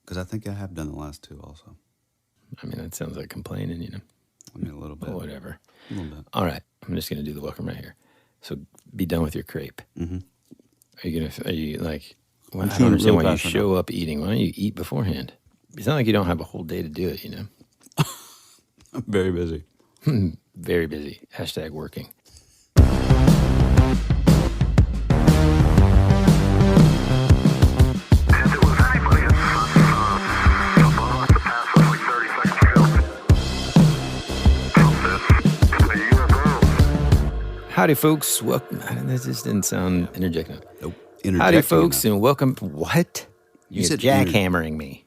Because I think I have done the last two also. I mean, that sounds like complaining, you know. I mean, a little bit. But whatever. A little bit. All right. I'm just going to do the welcome right here. So be done with your crepe. Mm-hmm. Are you like, well, I don't understand why you show up eating. Why don't you eat beforehand? It's not like you don't have a whole day to do it, you know. I'm very busy. Very busy. # working. Howdy, folks. Welcome. That just didn't sound interjecting. Nope. Howdy, folks, and welcome. What? You said jackhammering me.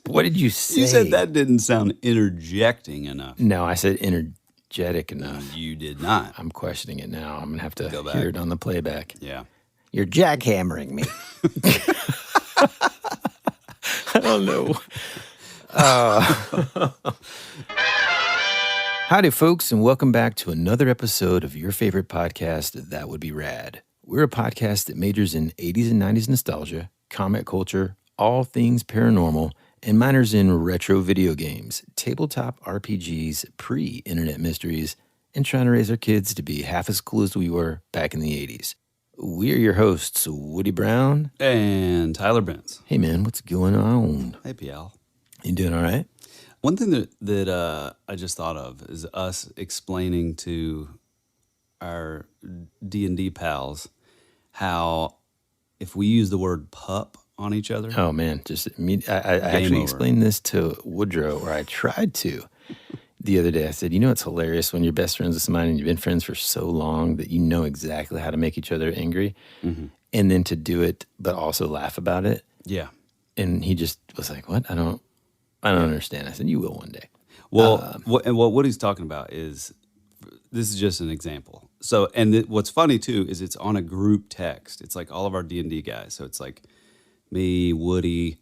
What did you say? You said that didn't sound interjecting enough. No, I said energetic enough. You did not. I'm questioning it now. I'm going to have to Go back. hear it on the playback. Yeah. You're jackhammering me. I don't know. Howdy, folks, and welcome back to another episode of your favorite podcast, That Would Be Rad. We're a podcast that majors in 80s and 90s nostalgia, comic culture, all things paranormal, and minors in retro video games, tabletop RPGs, pre-internet mysteries, and trying to raise our kids to be half as cool as we were back in the 80s. We're your hosts, Woody Brown. And Tyler Benz. Hey, man, what's going on? Hey, PL. You doing all right? One thing that I just thought of is us explaining to our D&D pals how if we use the word pup on each other. Oh, man. I actually explained this to Woodrow, or I tried to the other day. I said, you know, it's hilarious when you're best friends with somebody and you've been friends for so long that you know exactly how to make each other angry. Mm-hmm. And then to do it, but also laugh about it. Yeah. And he just was like, what? I don't understand. I said, you will one day. Well, what he's talking about is, this is just an example. So, and what's funny too is it's on a group text. It's like all of our D&D guys. So it's like me, Woody,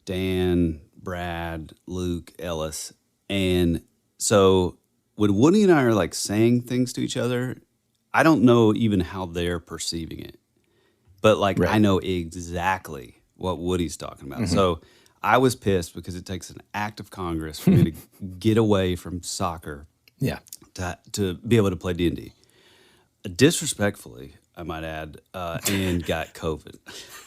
Dan, Brad, Luke, Ellis. And so when Woody and I are like saying things to each other, I don't know even how they're perceiving it. But like, right. I know exactly what Woody's talking about. Mm-hmm. So I was pissed because it takes an act of Congress for me to get away from soccer, to be able to play D&D. Disrespectfully, I might add, and got COVID.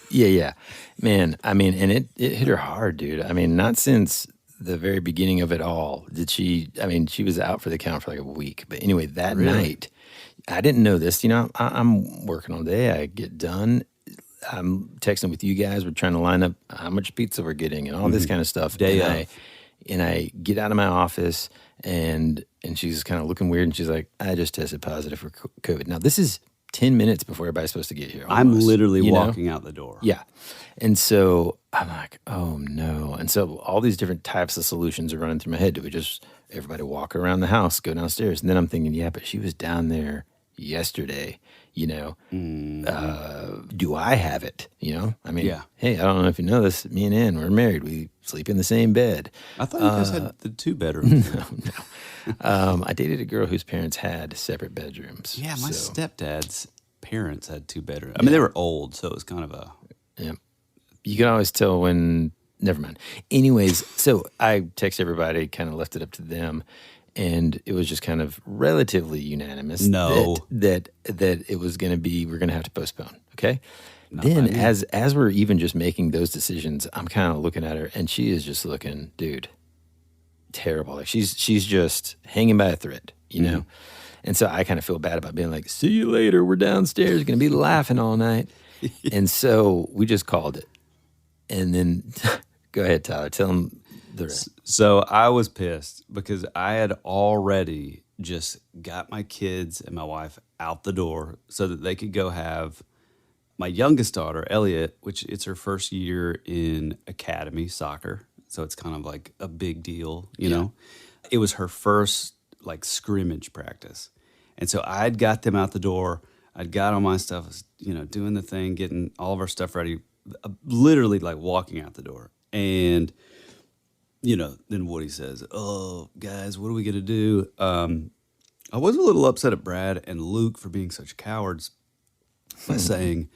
Yeah, man. I mean, and it hit her hard, dude. I mean, not since the very beginning of it all did she. I mean, she was out for the count for like a week. But anyway, that night, I didn't know this. You know, I'm working all day. I get done. I'm texting with you guys. We're trying to line up how much pizza we're getting and all this kind of stuff. And I get out of my office and she's kind of looking weird and she's like, I just tested positive for COVID. Now, this is 10 minutes before everybody's supposed to get here. Almost, I'm literally walking out the door. Yeah. And so I'm like, oh no. And so all these different types of solutions are running through my head. Do we just, everybody walk around the house, go downstairs? And then I'm thinking, yeah, but she was down there yesterday. You know, do I have it? You know, I mean, hey, I don't know if you know this. Me and Ann, we're married. We sleep in the same bed. I thought you guys had the 2 bedrooms. No. I dated a girl whose parents had separate bedrooms. Yeah, my stepdad's parents had 2 bedrooms. I mean, they were old, so it was kind of a... Yeah. You can always tell when... Never mind. Anyways, so I text everybody, kind of left it up to them. And it was just kind of relatively unanimous that it was going to be, we're going to have to postpone, okay? Then as we're even just making those decisions, I'm kind of looking at her, and she is just looking, dude, terrible. Like she's just hanging by a thread, you know? And so I kind of feel bad about being like, see you later, we're downstairs, going to be laughing all night. And so we just called it. And then, go ahead, Tyler, tell them. So I was pissed because I had already just got my kids and my wife out the door so that they could go have my youngest daughter, Elliot, which it's her first year in academy soccer. So it's kind of like a big deal, you know. It was her first like scrimmage practice. And so I'd got them out the door. I'd got all my stuff, you know, doing the thing, getting all of our stuff ready, literally like walking out the door. And you know, then Woody says, oh, guys, what are we going to do? I was a little upset at Brad and Luke for being such cowards by saying,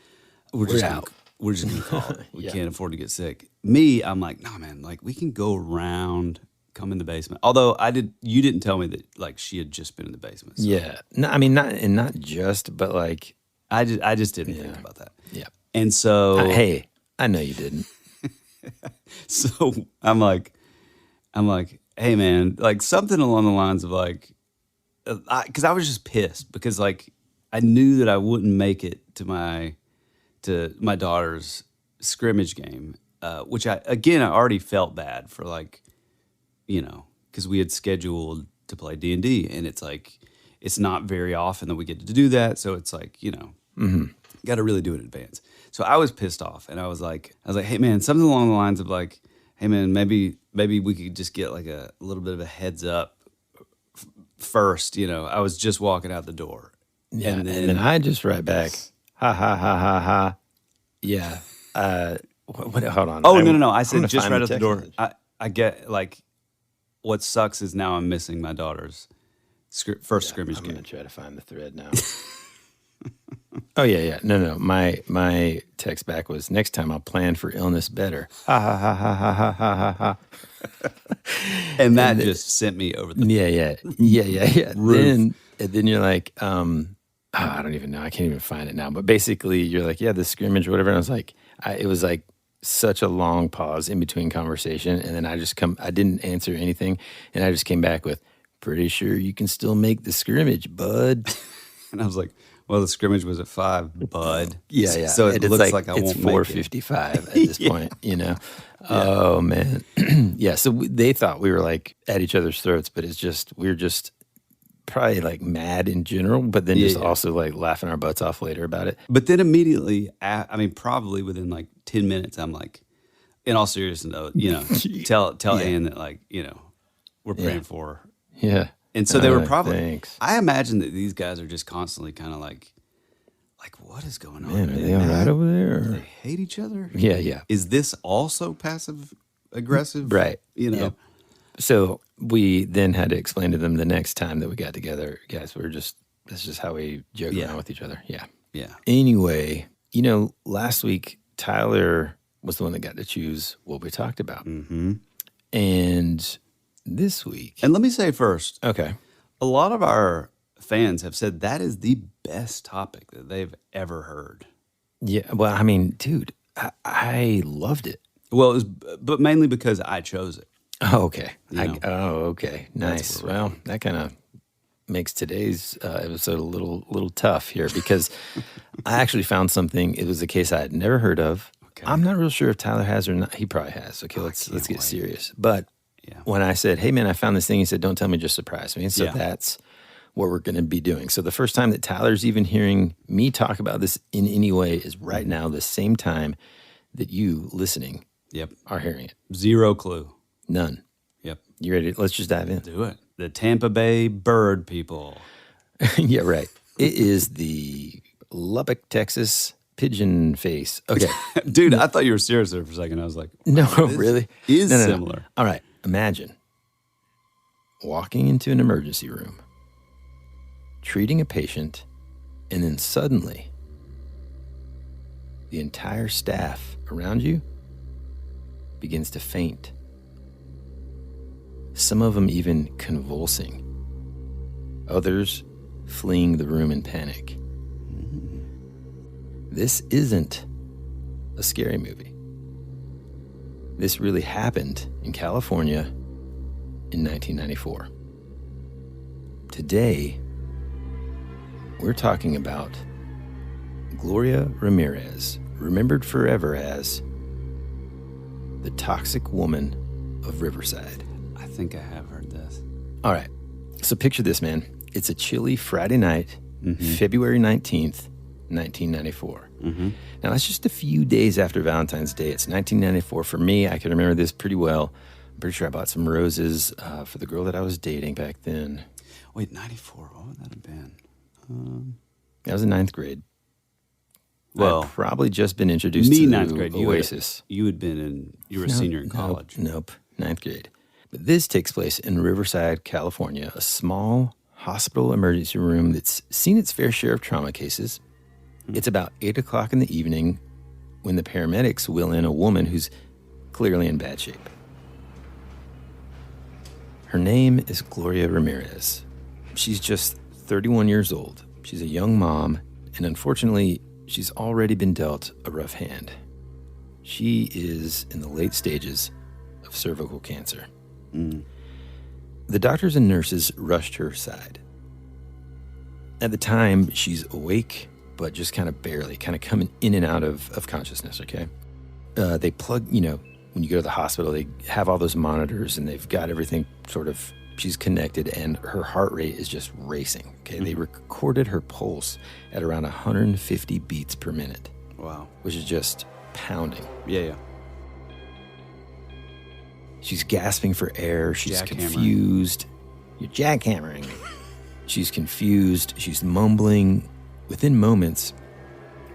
we're just out. we're just gonna call it. We Yeah. can't afford to get sick. Me, I'm like, nah, man. Like we can go around, come in the basement. Although you didn't tell me that like she had just been in the basement. So Yeah. No, I mean, not just, but like, I just didn't think about that. yeah. And so, Hey, I know you didn't. so I'm like, hey man, like something along the lines of like, because I was just pissed because like I knew that I wouldn't make it to my daughter's scrimmage game, which I already felt bad for, like, because we had scheduled to play D&D, and it's like it's not very often that we get to do that, so it's like got to really do it in advance. So I was pissed off, and I was like, hey man, something along the lines of like, hey man, maybe we could just get like a little bit of a heads up first. I was just walking out the door. Yeah, and then I just write back, ha ha ha ha ha. Yeah. Hold on. Oh no! I said just right out the door. I get like, what sucks is now I'm missing my daughter's first scrimmage game. I'm gonna try to find the thread now. Oh yeah. No. My text back was, next time I'll plan for illness better. Ha ha ha ha ha ha ha ha. And that just sent me over the roof. Then you're like, I don't even know. I can't even find it now. But basically, you're like, yeah, the scrimmage or whatever. And I was like, it was like such a long pause in between conversation. And then I didn't answer anything. And I just came back with, pretty sure you can still make the scrimmage, bud. And I was like, well, the scrimmage was at 5, bud. Yeah. So it looks like I won't make it. It's 4:55 at this point, Yeah. Oh, man. Yeah, so they thought we were like at each other's throats, but we're just probably like mad in general, but then also like laughing our butts off later about it. But then immediately, probably within like 10 minutes, I'm like, in all seriousness, tell Ann that, like, we're praying for her. Yeah. And so they were probably, thanks. I imagine that these guys are just constantly kind of like, what is going on? Man, are they all right over there? Do they hate each other? Yeah. Is this also passive aggressive? Right. Yep. So we then had to explain to them the next time that we got together, guys, that's just how we joke around with each other. Yeah. Yeah. Anyway, last week, Tyler was the one that got to choose what we talked about. Mm-hmm. And this week. And let me say first. Okay. A lot of our fans have said that is the best topic that they've ever heard. Yeah. Well, I mean, dude, I loved it. Well, but mainly because I chose it. Oh, okay. Okay. Nice. Well, that kind of makes today's episode a little tough here because I actually found something. It was a case I had never heard of. Okay. I'm not real sure if Tyler has or not. He probably has. Okay, let's get serious. But when I said, hey, man, I found this thing, he said, don't tell me, just surprise me. And so that's what we're going to be doing. So the first time that Tyler's even hearing me talk about this in any way is right now, the same time that you listening are hearing it. Zero clue. None. Yep. You ready? Let's just dive in. Do it. The Tampa Bay bird people. Yeah, right. It is the Lubbock, Texas pigeon face. Okay. Dude, I thought you were serious there for a second. I was like, no, really? Is similar. All right. Imagine walking into an emergency room, treating a patient, and then suddenly the entire staff around you begins to faint. Some of them even convulsing. Others fleeing the room in panic. This isn't a scary movie. This really happened in California in 1994. Today, we're talking about Gloria Ramirez, remembered forever as the Toxic Woman of Riverside. I think I have heard this. All right. So picture this, man. It's a chilly Friday night, February 19th, 1994. Mm-hmm. Now, that's just a few days after Valentine's Day. It's 1994. For me, I can remember this pretty well. I'm pretty sure I bought some roses for the girl that I was dating back then. Wait, 94. What would that have been? I was in ninth grade. Well, I'd probably just been introduced to ninth grade. Oasis. You were a senior in college. Nope, ninth grade. But this takes place in Riverside, California, a small hospital emergency room that's seen its fair share of trauma cases. It's about 8 o'clock in the evening when the paramedics wheel in a woman who's clearly in bad shape. Her name is Gloria Ramirez. She's just 31 years old. She's a young mom, and unfortunately, she's already been dealt a rough hand. She is in the late stages of cervical cancer. The doctors and nurses rushed her side. At the time, she's awake, but just kind of barely, kind of coming in and out of consciousness, okay? They plug, when you go to the hospital, they have all those monitors and they've got everything sort of, she's connected and her heart rate is just racing, okay? They recorded her pulse at around 150 beats per minute. Wow. Which is just pounding. Yeah. She's gasping for air. She's confused. You're jackhammering. She's confused. She's mumbling. Within moments,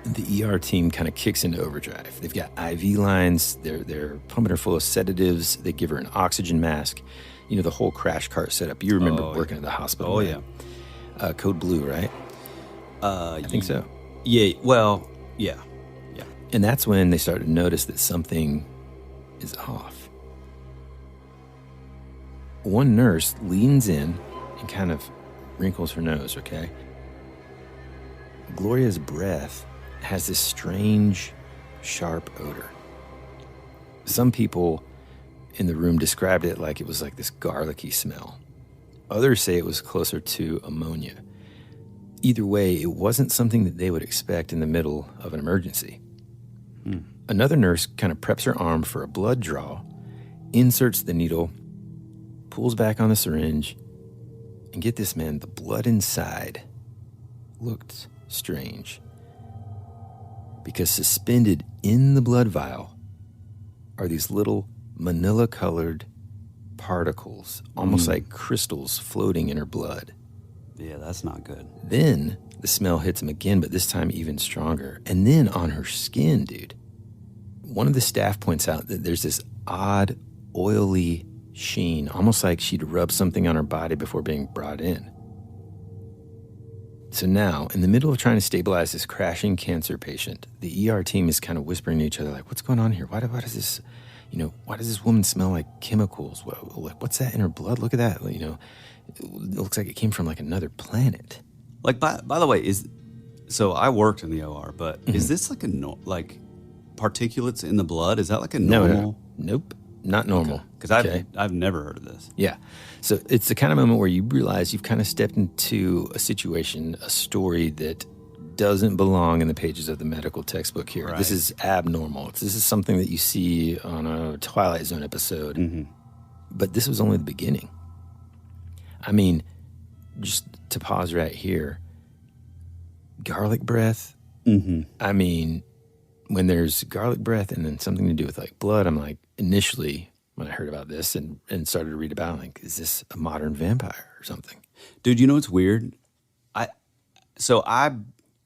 the ER team kind of kicks into overdrive. They've got IV lines. They're pumping her full of sedatives. They give her an oxygen mask. The whole crash cart setup. You remember working at the hospital, right? Yeah. Code Blue, right? I think so. Yeah, well, yeah. And that's when they started to notice that something is off. One nurse leans in and kind of wrinkles her nose, okay? Gloria's breath has this strange, sharp odor. Some people in the room described it like it was like this garlicky smell. Others say it was closer to ammonia. Either way, it wasn't something that they would expect in the middle of an emergency. Another nurse kind of preps her arm for a blood draw, inserts the needle, pulls back on the syringe, and get this, man, the blood inside looked strange. Because suspended in the blood vial are these little manila-colored particles, almost like crystals floating in her blood. Yeah, that's not good. Then the smell hits him again, but this time even stronger. And then on her skin, dude, one of the staff points out that there's this odd, oily sheen, almost like she'd rubbed something on her body before being brought in. So now, in the middle of trying to stabilize this crashing cancer patient, the ER team is kind of whispering to each other, like, what's going on here? Why does this woman smell like chemicals? What's that in her blood? Look at that. It looks like it came from like another planet. Like, by the way, so I worked in the OR, but is this like particulates in the blood? Is that like a normal? No. Nope, not normal. Because I've never heard of this. Yeah. So it's the kind of moment where you realize you've kind of stepped into a situation, a story that doesn't belong in the pages of the medical textbook here. Right. This is abnormal. This is something that you see on a Twilight Zone episode. But this was only the beginning. I mean, just to pause right here, garlic breath. I mean, when there's garlic breath and then something to do with like blood, I'm like, initially when I heard about this and started to read about it, like, is this a modern vampire or something? Dude, you know what's weird? I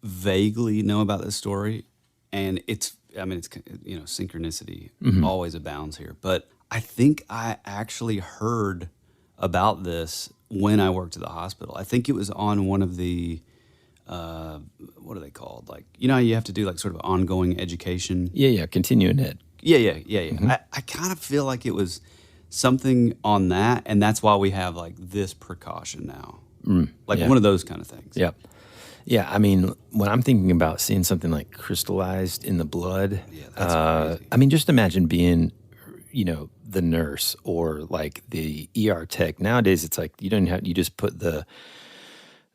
vaguely know about this story, and it's synchronicity always abounds here. But I think I actually heard about this when I worked at the hospital. I think it was on one of the, what are they called? Like, how you have to do like sort of ongoing education. Yeah, continuing ed. Yeah. I kind of feel like it was something on that, and that's why we have like this precaution now. One of those kind of things. Yep. Yeah, I mean, when I'm thinking about seeing something like crystallized in the blood, that's crazy. I mean, just imagine being, the nurse or like the ER tech. Nowadays, it's like you just put the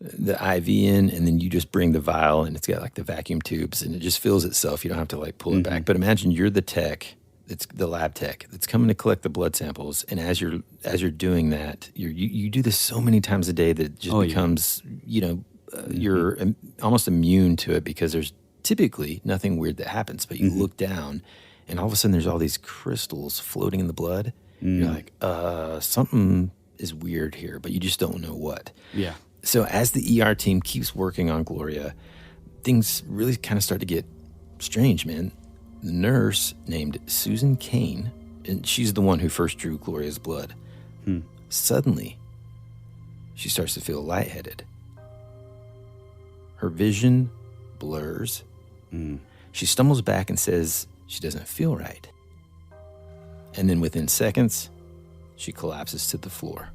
IV in and then you just bring the vial and it's got like the vacuum tubes and it just fills itself. You don't have to like pull it back. But imagine you're the tech, it's the lab tech that's coming to collect the blood samples. And as you're doing that, you do this so many times a day that it just becomes, you're almost immune to it because there's typically nothing weird that happens. But you look down and all of a sudden there's all these crystals floating in the blood. You're like, something is weird here, but you just don't know what. Yeah. So as the ER team keeps working on Gloria, things really kind of start to get strange, man. The nurse named Susan Kane, and she's the one who first drew Gloria's blood. Suddenly, she starts to feel lightheaded. Her vision blurs. She stumbles back and says she doesn't feel right. And then within seconds, she collapses to the floor.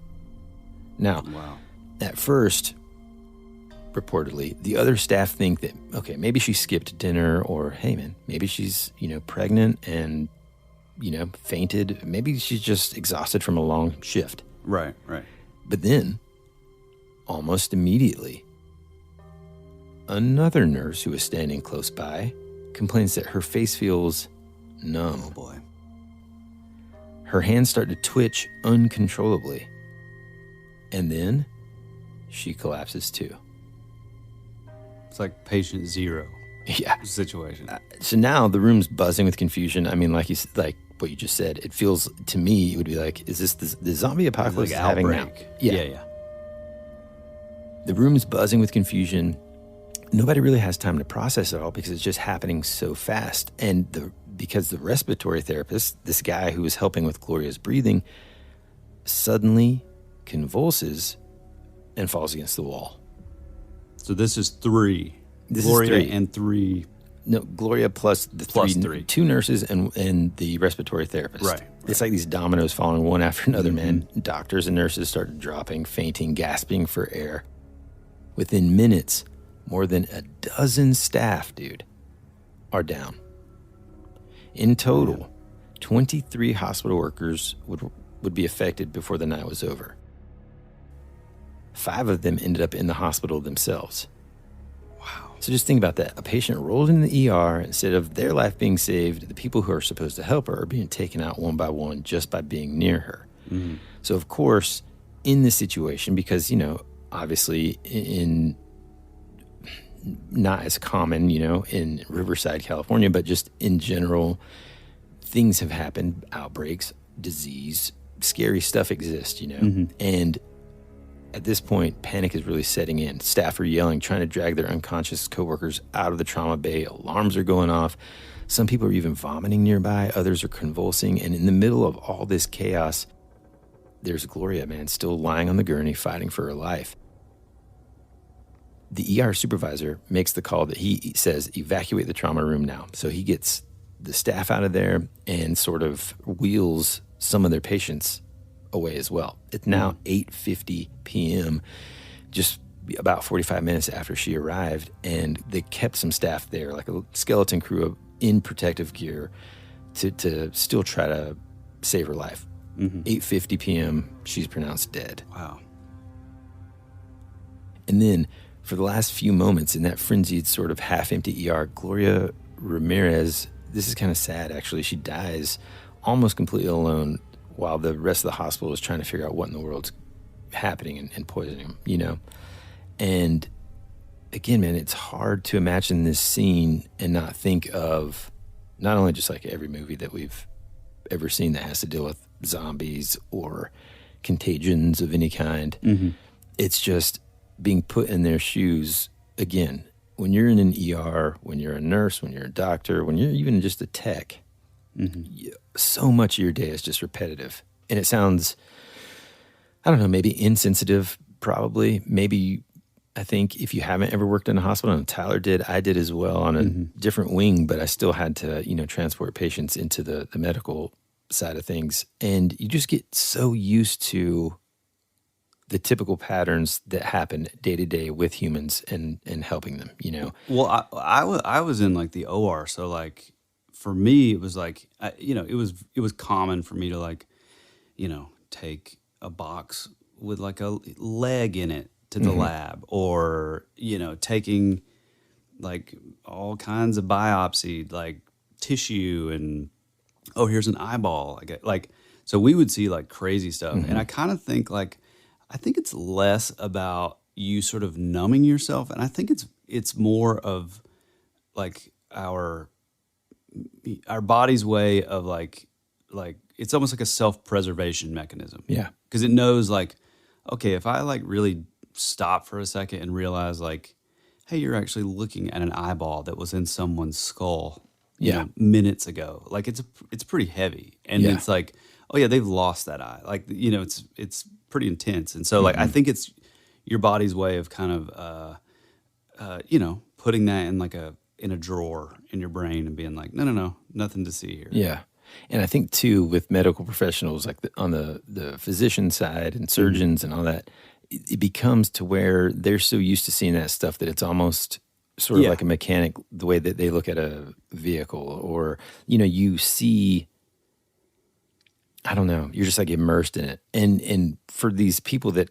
Now, at first, reportedly, the other staff think that, okay, maybe she skipped dinner, or, hey, man, maybe she's, pregnant and, fainted. Maybe she's just exhausted from a long shift. Right. But then, almost immediately, another nurse who was standing close by complains that her face feels numb. Oh, boy. Her hands start to twitch uncontrollably. And then she collapses too. It's like patient zero situation. So now the room's buzzing with confusion. I mean, like what you just said, it feels to me, it would be like, is this the zombie apocalypse like having now? Yeah. The room's buzzing with confusion. Nobody really has time to process it all because it's just happening so fast. And because the respiratory therapist, this guy who was helping with Gloria's breathing, suddenly convulses and falls against the wall. So this is three. Gloria and three. No, Gloria plus three. Two nurses and the respiratory therapist. Right. It's like these dominoes falling one after another, man. Doctors and nurses start dropping, fainting, gasping for air. Within minutes, more than a dozen staff, dude, are down. In total, 23 hospital workers would be affected before the night was over. 5 of them ended up in the hospital themselves. Wow. So just think about that. A patient rolled in the ER. Instead of their life being saved, the people who are supposed to help her are being taken out one by one just by being near her. Mm-hmm. So, of course, in this situation, because, obviously in not as common, in Riverside, California, but just in general, things have happened, outbreaks, disease, scary stuff exists, And at this point, panic is really setting in. Staff are yelling, trying to drag their unconscious coworkers out of the trauma bay. Alarms are going off. Some people are even vomiting nearby. Others are convulsing. And in the middle of all this chaos, there's Gloria, man, still lying on the gurney, fighting for her life. The ER supervisor makes the call that he says, evacuate the trauma room now. So he gets the staff out of there and sort of wheels some of their patients away as well. It's now 8:50 p.m., just about 45 minutes after she arrived, and they kept some staff there, like a skeleton crew in protective gear to still try to save her life. 8:50 p.m., she's pronounced dead. Wow. And then for the last few moments in that frenzied sort of half-empty ER, Gloria Ramirez, this is kind of sad actually, she dies almost completely alone while the rest of the hospital is trying to figure out what in the world's happening and poisoning him, And again, man, it's hard to imagine this scene and not think of not only just like every movie that we've ever seen that has to deal with zombies or contagions of any kind. It's just being put in their shoes again. When you're in an ER, when you're a nurse, when you're a doctor, when you're even just a tech, so much of your day is just repetitive. And it sounds, I don't know, maybe insensitive, probably. Maybe, I think if you haven't ever worked in a hospital, and Tyler did, I did as well on a different wing, but I still had to, transport patients into the medical side of things. And you just get so used to the typical patterns that happen day to day with humans and helping them, Well, I was in like the OR, so like for me it was like it was common for me to like take a box with like a leg in it to the lab, or taking like all kinds of biopsy like tissue, and here's an eyeball. So we would see like crazy stuff, and I kind of think like. I think it's less about you sort of numbing yourself, and I think it's more of like our body's way of like it's almost like a self-preservation mechanism. Yeah, because it knows like, okay, if I like really stop for a second and realize like, hey, you're actually looking at an eyeball that was in someone's skull, minutes ago. Like it's pretty heavy, and it's like, oh yeah, they've lost that eye. Like it's pretty intense, and so like I think it's your body's way of kind of putting that in like a in a drawer in your brain and being like, no, nothing to see here. Yeah. And I think, too, with medical professionals, like on the physician side and surgeons and all that, it becomes to where they're so used to seeing that stuff that it's almost sort of like a mechanic, the way that they look at a vehicle. Or, you see, I don't know, you're just like immersed in it. And for these people that,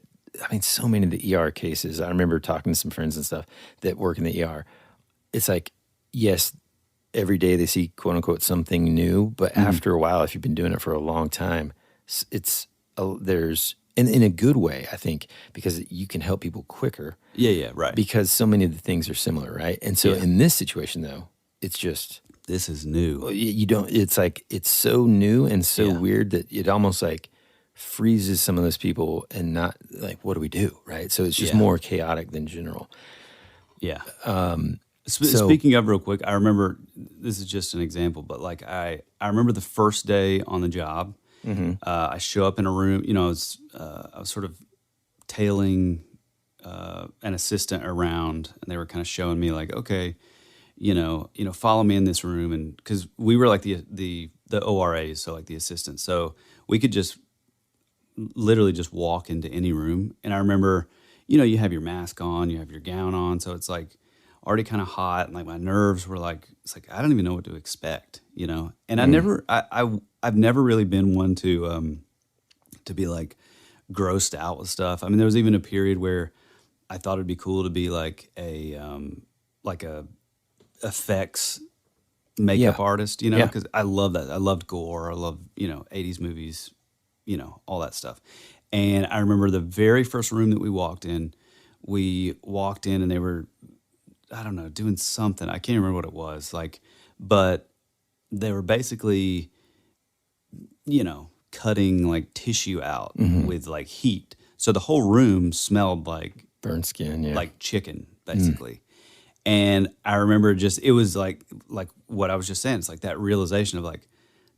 so many of the ER cases, I remember talking to some friends and stuff that work in the ER. It's like, yes, every day they see, quote unquote, something new. But after a while, if you've been doing it for a long time, there's, in a good way, I think, because you can help people quicker. Yeah, right. Because so many of the things are similar, right? And so in this situation, though, it's just, this is new. It's like, it's so new and so weird that it almost like freezes some of those people and not like, what do we do, right? So it's just more chaotic than general. Yeah. Speaking of, real quick, I remember, this is just an example, but like I remember the first day on the job, I show up in a room, I was sort of tailing an assistant around, and they were kind of showing me like, okay, follow me in this room. And because we were like the ORAs, so like the assistants, so we could just literally just walk into any room. And I remember, you have your mask on, you have your gown on, so it's like already kind of hot, and like my nerves were like, it's like I don't even know what to expect, And I've never really been one to be like grossed out with stuff. There was even a period where I thought it'd be cool to be like a effects makeup artist, because I love that. I loved gore. I love 80s movies, all that stuff. And I remember the very first room that we walked in and they were, I don't know, doing something. I can't remember what it was, like, but they were basically, cutting like tissue out with like heat. So the whole room smelled like burnt skin, like chicken, basically. And I remember it was like what I was just saying. It's like that realization of like,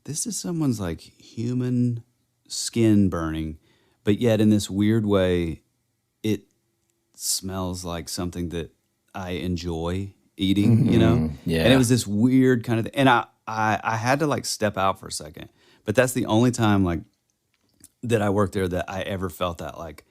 this is someone's like human skin burning, but yet in this weird way, it smells like something that I enjoy eating, Yeah. And it was this weird kind of, and I had to like step out for a second, but that's the only time like that I worked there that I ever felt that like,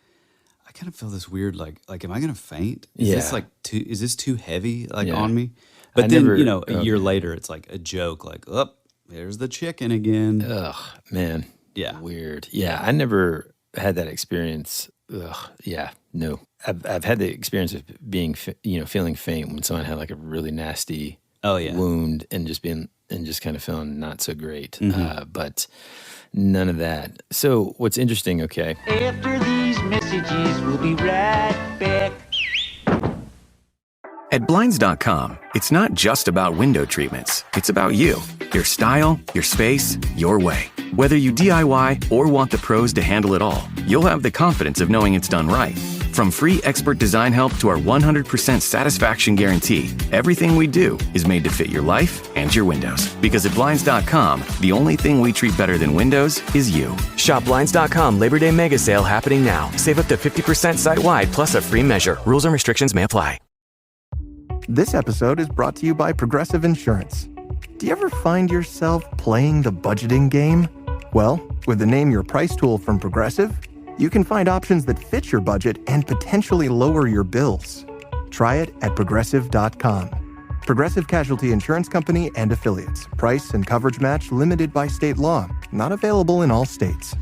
I kind of feel this weird, like, am I going to faint? Is this too heavy on me? But then, a year later, it's like a joke, like, oh, there's the chicken again. Ugh, man. Yeah. Weird. Yeah. I never had that experience. Ugh. Yeah. No. I've had the experience of being, feeling faint when someone had like a really nasty wound and just kind of feeling not so great. But none of that. So what's interesting, okay. After these messages, we'll be right back. At Blinds.com, it's not just about window treatments. It's about you, your style, your space, your way. Whether you DIY or want the pros to handle it all, you'll have the confidence of knowing it's done right. From free expert design help to our 100% satisfaction guarantee, everything we do is made to fit your life and your windows. Because at Blinds.com, the only thing we treat better than windows is you. Shop Blinds.com Labor Day Mega Sale happening now. Save up to 50% site-wide plus a free measure. Rules and restrictions may apply. This episode is brought to you by Progressive Insurance. Do you ever find yourself playing the budgeting game? Well, with the Name Your Price tool from Progressive, you can find options that fit your budget and potentially lower your bills. Try it at Progressive.com. Progressive Casualty Insurance Company and Affiliates. Price and coverage match limited by state law. Not available in all states.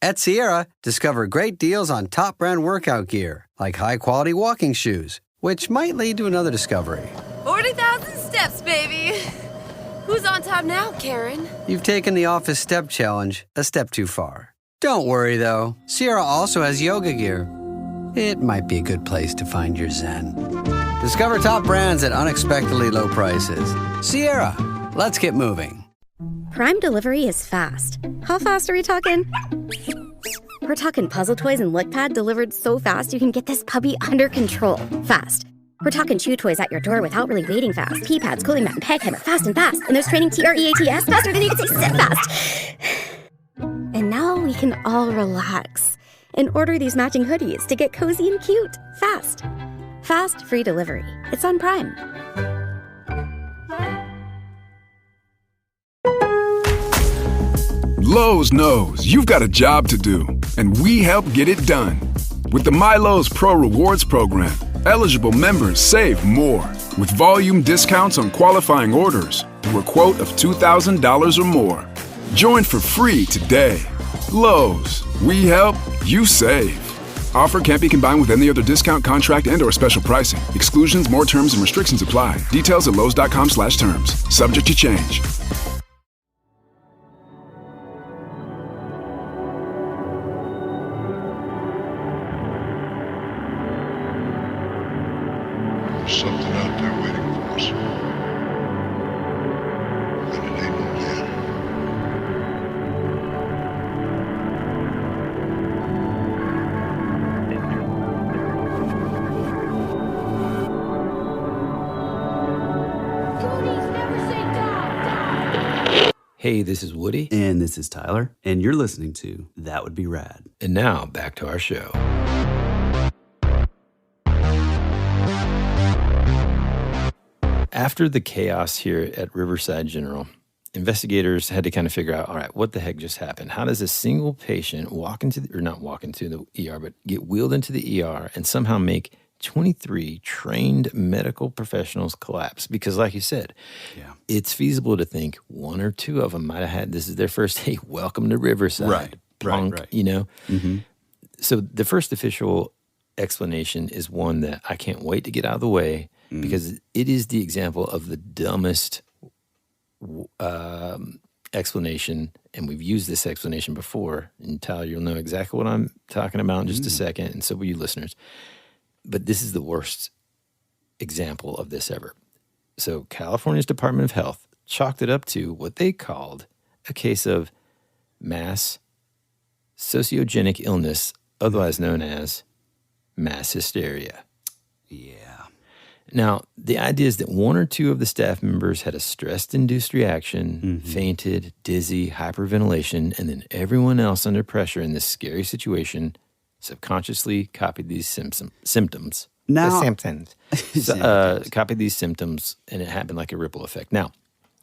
At Sierra, discover great deals on top brand workout gear, like high-quality walking shoes, which might lead to another discovery. 40,000 steps, baby! Who's on top now, Karen? You've taken the office step challenge a step too far. Don't worry, though. Sierra also has yoga gear. It might be a good place to find your zen. Discover top brands at unexpectedly low prices. Sierra, let's get moving. Prime delivery is fast. How fast are we talking? We're talking puzzle toys and lickpad delivered so fast you can get this puppy under control fast. We're talking chew toys at your door without really waiting fast. Pee pads, cooling mat, and peg hammer fast and fast. And there's training TREATS faster than you can say sit fast. And now we can all relax and order these matching hoodies to get cozy and cute fast. Fast, free delivery. It's on Prime. Lowe's knows you've got a job to do, and we help get it done. With the MyLowe's Pro Rewards program, eligible members save more with volume discounts on qualifying orders through a quote of $2,000 or more. Join for free today. Lowe's, we help, you save. Offer can't be combined with any other discount, contract, and/or special pricing. Exclusions, more terms, and restrictions apply. Details at lowes.com/terms. Subject to change. There's something out there waiting for us. And it ain't no man. Hey, this is Woody. And this is Tyler. And you're listening to That Would Be Rad. And now, back to our show. After the chaos here at Riverside General, investigators had to kind of figure out, all right, what the heck just happened? How does a single patient not walk into the ER, but get wheeled into the ER and somehow make 23 trained medical professionals collapse? Because like you said, it's feasible to think one or two of them might have had, this is their first, hey, welcome to Riverside. Right. You know? Mm-hmm. So the first official explanation is one that I can't wait to get out of the way, because it is the example of the dumbest explanation, and we've used this explanation before. And Tyler, you'll know exactly what I'm talking about in just a second, and so will you listeners. But this is the worst example of this ever. So California's Department of Health chalked it up to what they called a case of mass sociogenic illness, otherwise known as mass hysteria. Yeah. Now, the idea is that one or two of the staff members had a stress-induced reaction, fainted, dizzy, hyperventilation, and then everyone else under pressure in this scary situation subconsciously copied these symptoms. Copied these symptoms, and it happened like a ripple effect. Now,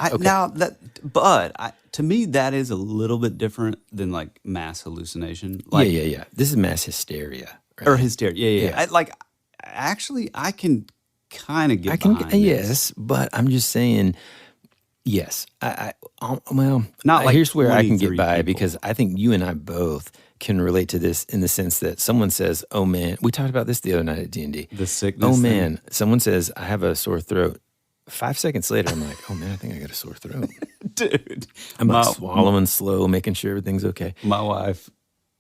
to me, that is a little bit different than like mass hallucination. Like, yeah. This is mass hysteria. Right? Or hysteria. Yeah. I can kind of get behind this. Yes, but I'm just saying, yes. Not like here's where I can get by, people. because I think you and I both can relate to this in the sense that someone says, oh man, we talked about this the other night at D&D. The sickness Oh thing. man, someone says, I have a sore throat. 5 seconds later, I'm like, oh man, I think I got a sore throat. Dude. I'm like swallowing slow, making sure everything's okay. My wife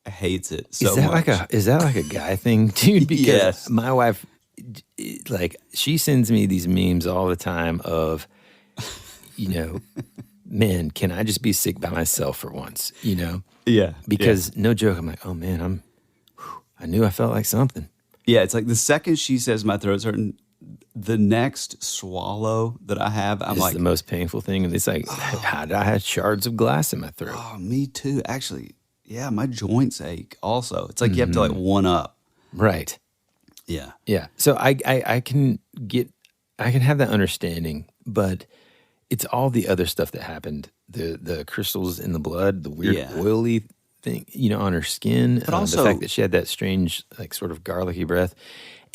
hates it so much. Is that like a guy thing, dude? Because yes. My wife, like, she sends me these memes all the time of, man, can I just be sick by myself for once, Yeah. Because no joke, I'm like, oh man, I knew I felt like something. Yeah, it's like the second she says my throat's hurting, the next swallow that I have, I'm like, the most painful thing. And it's like, how did I have shards of glass in my throat? Oh, me too. Actually, yeah, my joints ache also. It's like you have to like one up. Right. Yeah. Yeah. So I can have that understanding, but it's all the other stuff that happened. The crystals in the blood, the weird oily thing, on her skin. But also the fact that she had that strange, like, sort of garlicky breath.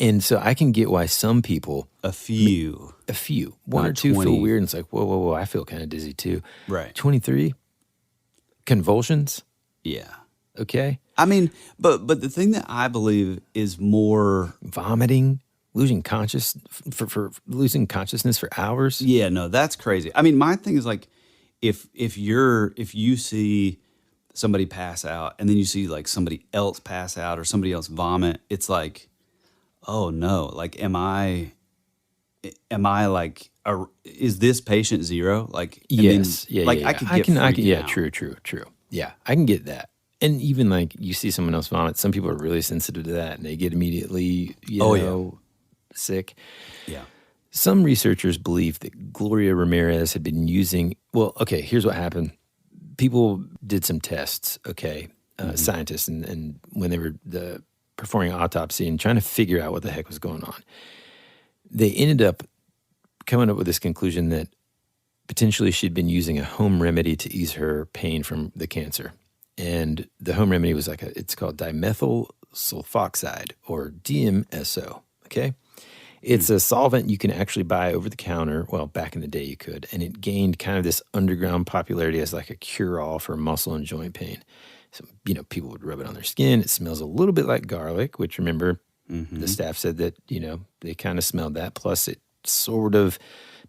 And so I can get why some people, a few, one or two 20. feel weird, and it's like, whoa, I feel kind of dizzy too. Right. 23 convulsions. Yeah. Okay. I mean, but the thing that I believe is more vomiting, losing for losing consciousness for hours. Yeah, no, that's crazy. I mean, my thing is like, if you see somebody pass out and then you see like somebody else pass out or somebody else vomit, it's like, oh no, like, am I like, is this patient zero? Like, yes, I could get freaked out. Yeah, true. Yeah, I can get that. And even like you see someone else vomit, some people are really sensitive to that and they get immediately, sick. Yeah. Some researchers believe that Gloria Ramirez had been using, here's what happened. People did some tests, okay? scientists, and when they were performing autopsy and trying to figure out what the heck was going on, they ended up coming up with this conclusion that potentially she'd been using a home remedy to ease her pain from the cancer. And the home remedy was it's called dimethyl sulfoxide, or DMSO, okay? It's a solvent you can actually buy over the counter. Well, back in the day you could. And it gained kind of this underground popularity as like a cure-all for muscle and joint pain. So, people would rub it on their skin. It smells a little bit like garlic, which, remember, the staff said that, they kind of smelled that. Plus, it sort of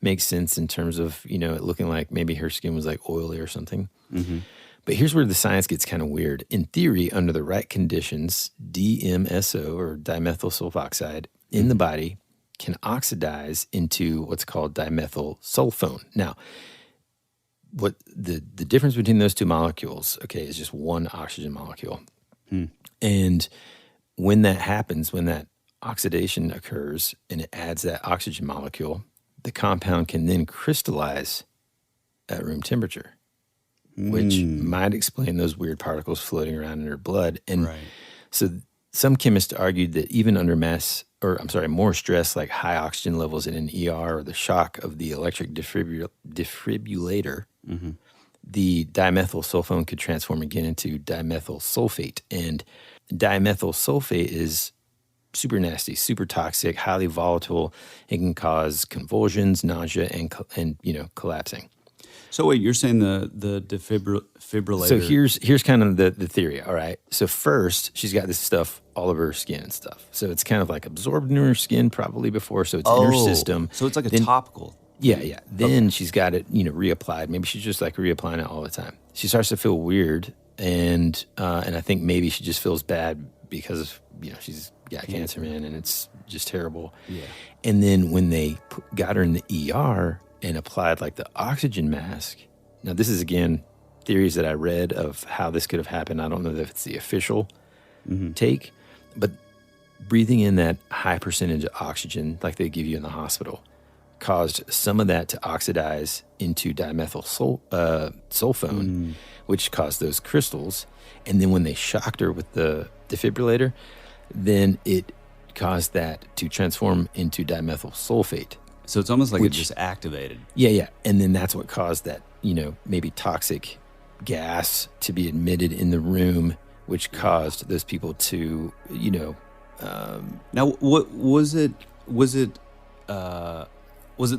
makes sense in terms of, it looking like maybe her skin was like oily or something. Mm-hmm. But here's where the science gets kind of weird. In theory, under the right conditions, DMSO, or dimethyl sulfoxide, in the body can oxidize into what's called dimethyl sulfone. Now, what the difference between those two molecules, okay, is just one oxygen molecule. And when that happens, when that oxidation occurs and it adds that oxygen molecule, the compound can then crystallize at room temperature, which might explain those weird particles floating around in her blood. And so some chemists argued that even under more stress, like high oxygen levels in an ER or the shock of the electric defibrillator, the dimethyl sulfone could transform again into dimethyl sulfate. And dimethyl sulfate is super nasty, super toxic, highly volatile. It can cause convulsions, nausea, and collapsing. So wait, you're saying the defibrillator? So here's kind of the theory, all right? So first, she's got this stuff all over her skin and stuff. So it's kind of like absorbed into her skin probably before, so it's in her system. So it's like a topical. Yeah. Then she's got it, reapplied. Maybe she's just like reapplying it all the time. She starts to feel weird, and I think maybe she just feels bad because she's got cancer, man, and it's just terrible. Yeah. And then when they got her in the ER and applied like the oxygen mask. Now, this is, again, theories that I read of how this could have happened. I don't know if it's the official take, but breathing in that high percentage of oxygen like they give you in the hospital caused some of that to oxidize into dimethyl sulfone, which caused those crystals. And then when they shocked her with the defibrillator, then it caused that to transform into dimethyl sulfate. So it's almost like it just activated. Yeah. And then that's what caused that, maybe toxic gas to be admitted in the room, which caused those people to, Now, what was it? Was it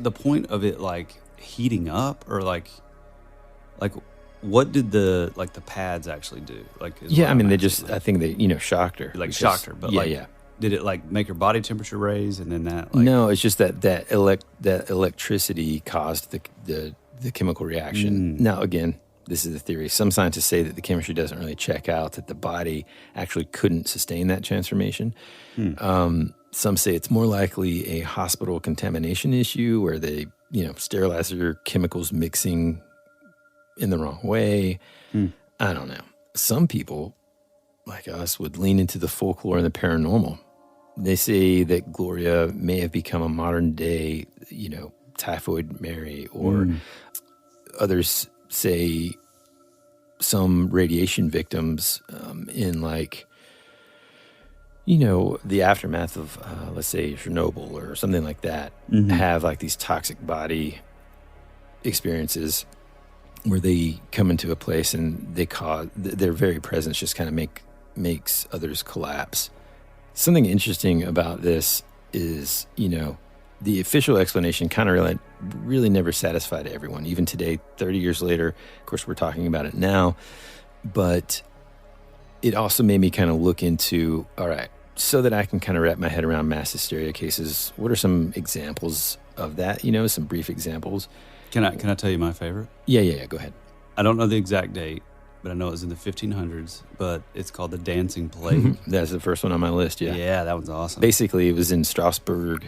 the point of it like heating up, or like what did the pads actually do? I think they shocked her. Shocked her, but did it like make her body temperature raise, and then that? No, it's just that electricity caused the chemical reaction. Now, again, this is the theory. Some scientists say that the chemistry doesn't really check out, that the body actually couldn't sustain that transformation. Some say it's more likely a hospital contamination issue where they, sterilize their chemicals mixing in the wrong way. I don't know. Some people, like us, would lean into the folklore and the paranormal. They say that Gloria may have become a modern day, Typhoid Mary, or others say some radiation victims in the aftermath of, let's say, Chernobyl or something like that, have like these toxic body experiences where they come into a place and their very presence just kind of makes others collapse. Something interesting about this is, the official explanation kind of really never satisfied everyone. Even today, 30 years later, of course, we're talking about it now, but it also made me kind of look into, all right, so that I can kind of wrap my head around mass hysteria cases, what are some examples of that, some brief examples? Can I tell you my favorite? Yeah, go ahead. I don't know the exact date, but I know it was in the 1500s, but it's called the Dancing Plague. That's the first one on my list, yeah. Yeah, that one's awesome. Basically, it was in Strasbourg.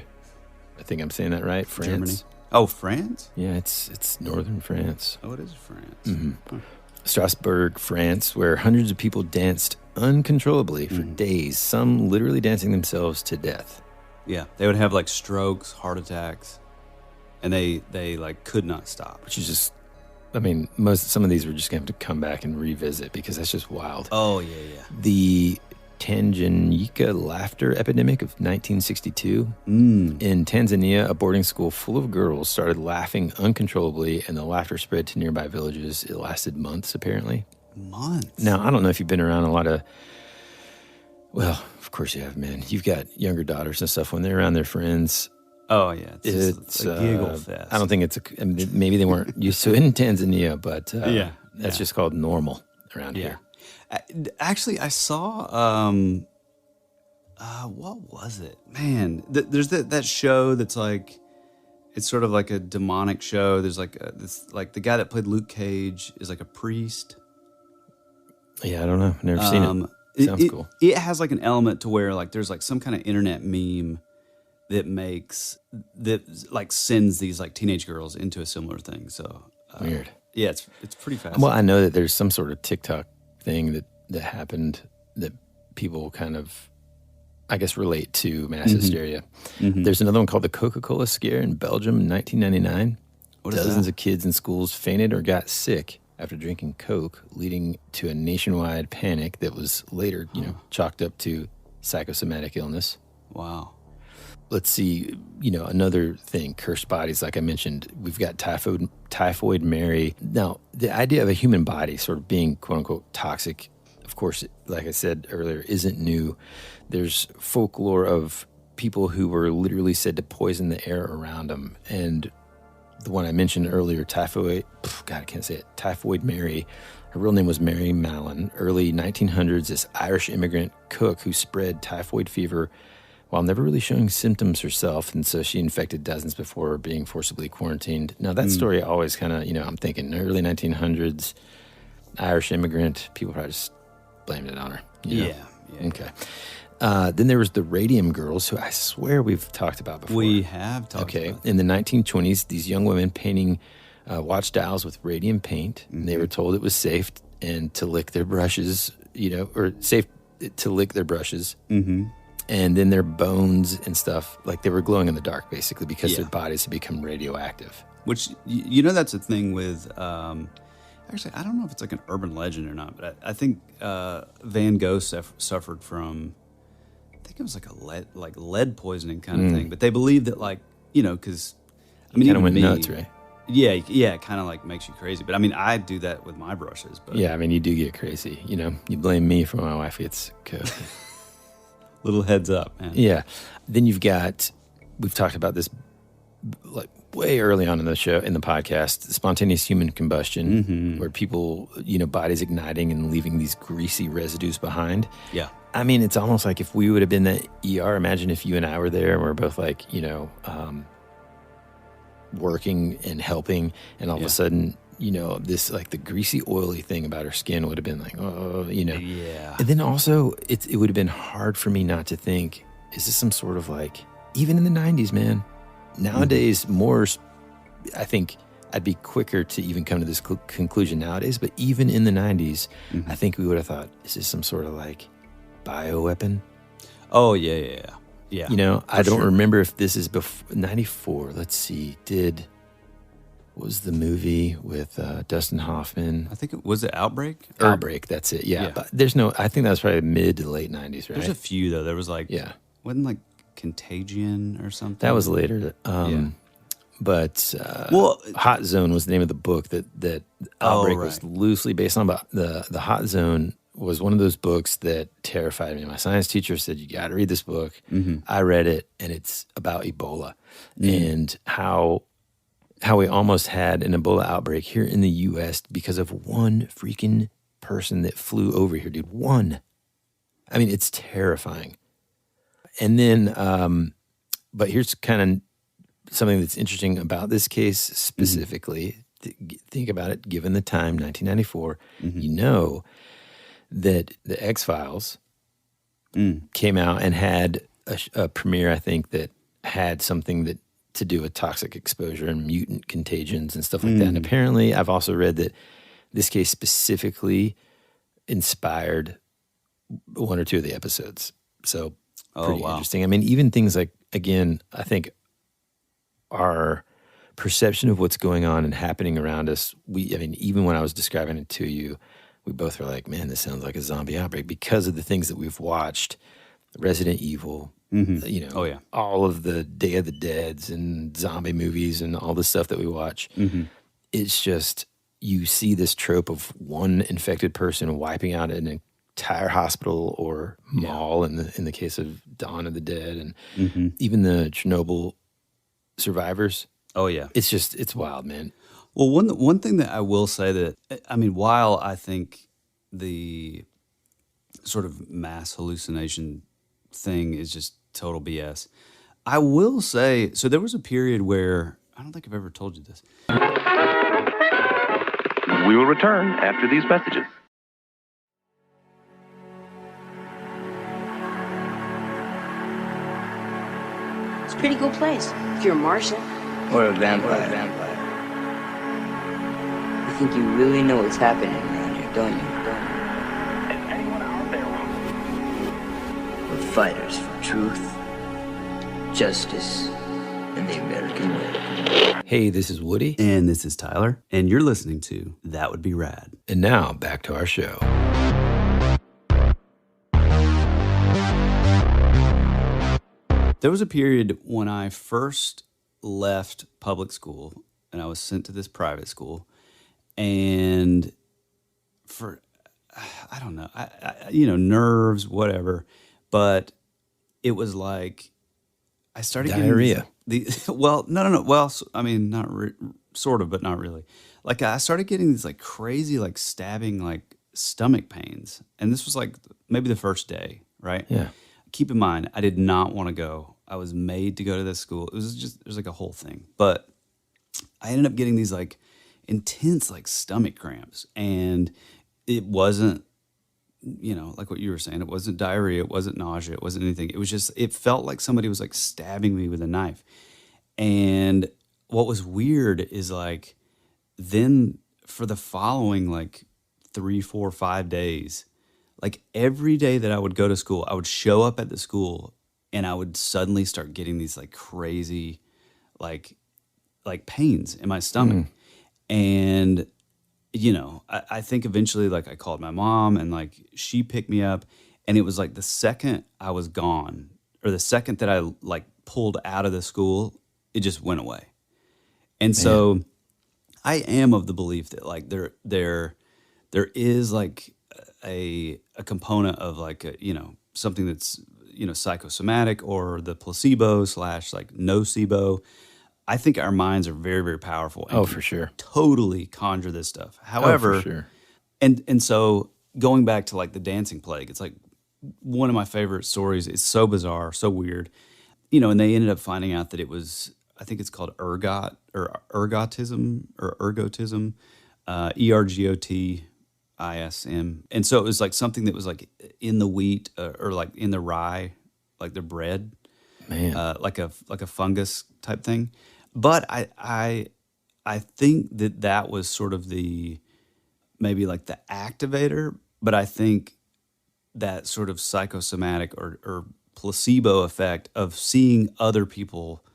I think I'm saying that right, France. Germany. Oh, France? Yeah, it's northern France. Oh, it is France. Huh. Strasbourg, France, where hundreds of people danced uncontrollably for days, some literally dancing themselves to death. Yeah, they would have like strokes, heart attacks, and they like could not stop. Which is just I mean, some of these we're just going to have to come back and revisit because that's just wild. Oh, yeah. The Tanganyika laughter epidemic of 1962. In Tanzania, a boarding school full of girls started laughing uncontrollably, and the laughter spread to nearby villages. It lasted months, apparently. Months? Now, I don't know if you've been around a lot of... Well, of course you have, man. You've got younger daughters and stuff. When they're around their friends... Oh, yeah. It's a giggle fest. I don't think maybe they weren't used to it in Tanzania, but that's just called normal around here. Actually, I saw, what was it? Man, there's that show that's like, it's sort of like a demonic show. There's like the guy that played Luke Cage is like a priest. Yeah, I don't know. I've never seen it. Sounds cool. It has like an element to where like there's like some kind of internet meme that like sends these like teenage girls into a similar thing. So weird. Yeah, it's pretty fascinating. Well, I know that there's some sort of TikTok thing that happened that people kind of, I guess, relate to mass hysteria. There's another one called the Coca-Cola scare in Belgium in 1999. Dozens of kids in schools fainted or got sick after drinking Coke, leading to a nationwide panic that was later, chalked up to psychosomatic illness. Wow. Let's see, another thing, cursed bodies, like I mentioned. We've got Typhoid Mary. Now, the idea of a human body sort of being, quote-unquote, toxic, of course, like I said earlier, isn't new. There's folklore of people who were literally said to poison the air around them. And the one I mentioned earlier, Typhoid Mary, her real name was Mary Mallon. Early 1900s, this Irish immigrant cook who spread typhoid fever while never really showing symptoms herself, and so she infected dozens before being forcibly quarantined. Now, that story always kind of, I'm thinking early 1900s, Irish immigrant, people probably just blamed it on her. Yeah. Okay. Then there was the Radium Girls, who I swear we've talked about before. We have talked about. In the 1920s, these young women painting watch dials with radium paint, and they were told it was safe and to lick their brushes, or safe to lick their brushes. And then their bones and stuff, like they were glowing in the dark, basically, because their bodies had become radioactive. Which, that's a thing with, actually, I don't know if it's like an urban legend or not, but I think Van Gogh suffered from, I think it was like lead poisoning kind of thing. But they believe that, like, because, I mean, kind of went nuts, right? Yeah, it kind of like makes you crazy. But I mean, I do that with my brushes. But yeah, I mean, you do get crazy. You blame me for my wife gets coke. Little heads up, man. Yeah. Then we've talked about this like way early on in the show, in the podcast, spontaneous human combustion, where people, bodies igniting and leaving these greasy residues behind. Yeah. I mean, it's almost like if we would have been the ER, imagine if you and I were there and we're both like, working and helping, and all of a sudden, this like the greasy, oily thing about her skin would have been like, Yeah. And then also, it would have been hard for me not to think, is this some sort of like, even in the 90s, man, nowadays, more, I think I'd be quicker to even come to this conclusion nowadays, but even in the 90s, I think we would have thought, is this some sort of like bioweapon? Oh, yeah. I don't remember if this is before 94. Let's see. What was the movie with Dustin Hoffman? I think was it Outbreak? Outbreak, that's it. Yeah. But I think that was probably mid to late 90s, right? There's a few, though. There was like, wasn't like Contagion or something? That was later. But Hot Zone was the name of the book that Outbreak was loosely based on. But the Hot Zone was one of those books that terrified me. My science teacher said, you got to read this book. I read it, and it's about Ebola and how we almost had an Ebola outbreak here in the U.S. because of one freaking person that flew over here, dude. One. I mean, it's terrifying. And then, but here's kind of something that's interesting about this case specifically. Think about it, given the time, 1994, that the X-Files came out and had a premiere, I think, that had something that to do with toxic exposure and mutant contagions and stuff like that. And apparently, I've also read that this case specifically inspired one or two of the episodes. So pretty interesting. I mean, even things like, again, I think our perception of what's going on and happening around us. Even when I was describing it to you, we both were like, man, this sounds like a zombie outbreak because of the things that we've watched. Resident Evil, all of the Day of the Deads and zombie movies and all the stuff that we watch. Mm-hmm. It's just, you see this trope of one infected person wiping out an entire hospital or mall in the case of Dawn of the Dead, and even the Chernobyl survivors. Oh yeah, it's wild, man. Well, one thing that I will say that, I mean, while I think the sort of mass hallucination thing is just total BS, I will say, so there was a period where, I don't think I've ever told you this. We will return after these messages. It's a pretty cool place if you're a Martian. Or a vampire. You think you really know what's happening around here, don't you? Is anyone out there? We're fighters for truth, justice, and the American way. Hey, this is Woody. And this is Tyler. And you're listening to That Would Be Rad. And now, back to our show. There was a period when I first left public school and I was sent to this private school. And for, I don't know, I nerves, whatever. But it was like, I started diarrhea. Well, no. Well, I mean, sort of, but not really. Like, I started getting these like crazy, like stabbing, like stomach pains. And this was like maybe the first day, right? Yeah. Keep in mind, I did not want to go. I was made to go to this school. It was like a whole thing. But I ended up getting these like intense like stomach cramps. And it wasn't, like what you were saying, it wasn't diarrhea, it wasn't nausea, it wasn't anything. It was just, it felt like somebody was like stabbing me with a knife. And what was weird is like, then for the following like 3, 4, 5 days, like every day that I would go to school, I would show up at the school and I would suddenly start getting these like crazy, like pains in my stomach. And I think eventually, like, I called my mom and, like, she picked me up. And it was, like, the second I was gone, or the second that I, like, pulled out of the school, it just went away. And so I am of the belief that, like, there is, like, a component of, like, something that's, psychosomatic, or the placebo / like, nocebo. I think our minds are very, very powerful. And for sure. Totally conjure this stuff. However, for sure. And so going back to like the dancing plague, it's like one of my favorite stories. It's so bizarre, so weird. And they ended up finding out that it was, I think it's called ergotism, ERGOTISM. And so it was like something that was like in the wheat or like in the rye, like the bread. Man. Like a fungus type thing. But I think that was sort of maybe like the activator, but I think that sort of psychosomatic or placebo effect of seeing other people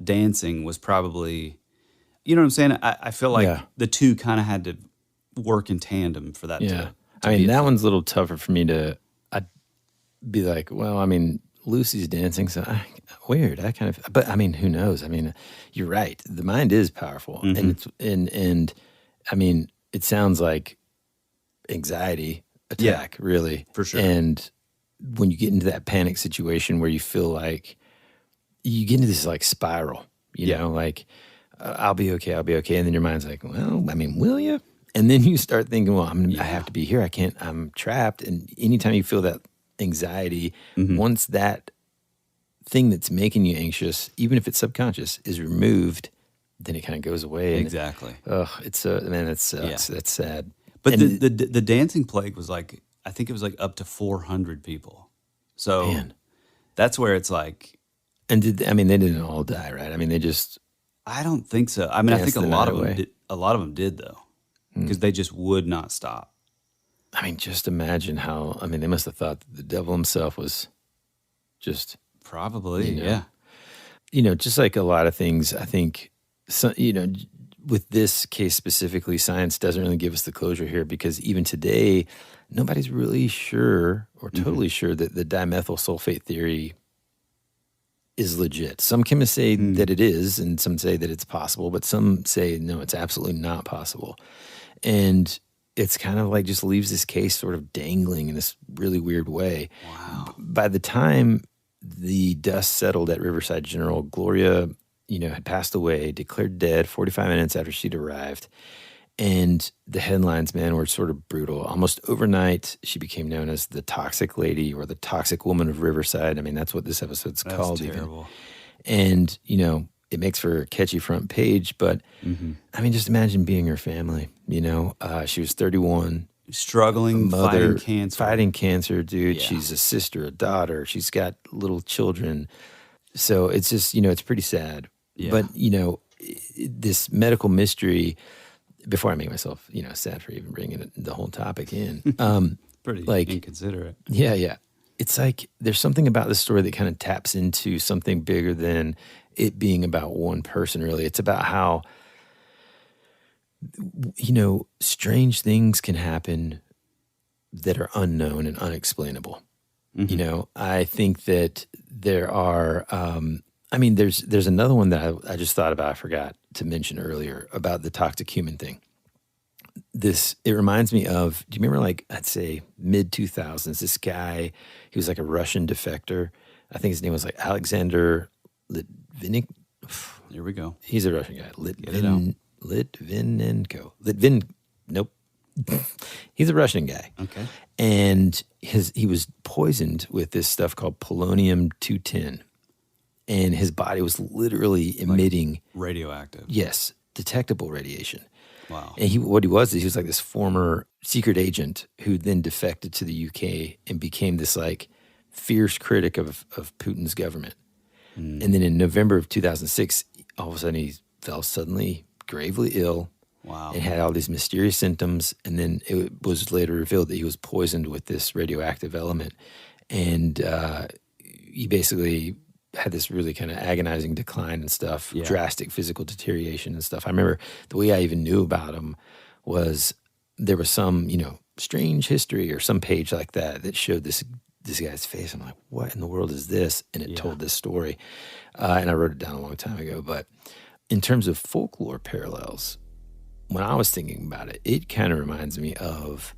dancing was probably, you know what I'm saying? I feel like the two kind of had to work in tandem for that to I mean, that one's a little tougher for me to, I'd be like, well, I mean, Lucy's dancing, so weird. But I mean, who knows? I mean, you're right. The mind is powerful, and I mean, it sounds like anxiety attack, really, for sure. And when you get into that panic situation where you feel like you get into this like spiral, you know, like I'll be okay, and then your mind's like, well, I mean, will you? And then you start thinking, well, I have to be here. I can't. I'm trapped. And anytime you feel that anxiety, once that thing that's making you anxious, even if it's subconscious, is removed, then it kind of goes away. Exactly. It's man, it sucks. That's sad. But the dancing plague was like, I think it was like up to 400 people. So that's where it's like, and they didn't all die, right? I mean, they just. I don't think so. I mean, I think a lot of them did. A lot of them did though, because they just would not stop. I mean, just imagine how, they must have thought that the devil himself was just... Probably, just like a lot of things, I think So, with this case specifically, science doesn't really give us the closure here because even today, nobody's really sure or totally sure that the dimethyl sulfate theory is legit. Some chemists say that it is, and some say that it's possible, but some say, no, it's absolutely not possible. And it's kind of like just leaves this case sort of dangling in this really weird way. Wow. By the time the dust settled at Riverside General, Gloria, had passed away, declared dead 45 minutes after she'd arrived. And the headlines, man, were sort of brutal. Almost overnight, she became known as the Toxic Lady or the Toxic Woman of Riverside. I mean, that's what this episode's called. That's terrible. Even. And, it makes for a catchy front page, but I mean, just imagine being her family, She was 31. Struggling, mother, fighting cancer, dude. Yeah. She's a sister, a daughter. She's got little children. So it's just, it's pretty sad. Yeah. But, this medical mystery, before I make myself, sad for even bringing the whole topic in. Pretty inconsiderate. Yeah. It's like there's something about this story that kind of taps into something bigger than it being about one person, really. It's about how, strange things can happen that are unknown and unexplainable. I think that there are, there's another one that I just thought about, I forgot to mention earlier, about the toxic human thing. It reminds me of, do you remember I'd say mid-2000s, this guy, he was like a Russian defector. I think his name was Alexander Litvinenko. Here we go. He's a Russian guy. Litvinenko. Nope. He's a Russian guy. Okay. And he was poisoned with this stuff called polonium-210. And his body was literally emitting radioactive. Yes, detectable radiation. Wow. And what he was like this former secret agent who then defected to the UK and became this fierce critic of Putin's government. And then in November of 2006, all of a sudden he fell suddenly gravely ill. Wow. And had all these mysterious symptoms. And then it was later revealed that he was poisoned with this radioactive element. And he basically had this really kind of agonizing decline and stuff, drastic physical deterioration and stuff. I remember the way I even knew about him was there was some, strange history or some page like that showed this guy's face. I'm like, what in the world is this? And it told this story. And I wrote it down a long time ago. But in terms of folklore parallels, when I was thinking about it, it kind of reminds me of,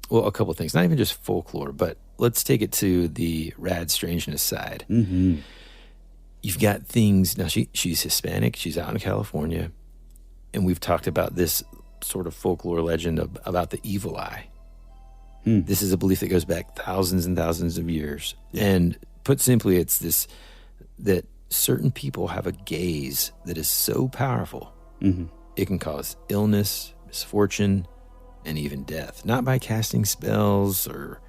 a couple of things. Not even just folklore, but let's take it to the rad strangeness side. Mm-hmm. You've got things, now she's Hispanic, she's out in California, and we've talked about this sort of folklore legend about the evil eye. This is a belief that goes back thousands and thousands of years. Yeah. And put simply, it's this, that certain people have a gaze that is so powerful, it can cause illness, misfortune, and even death. Not by casting spells or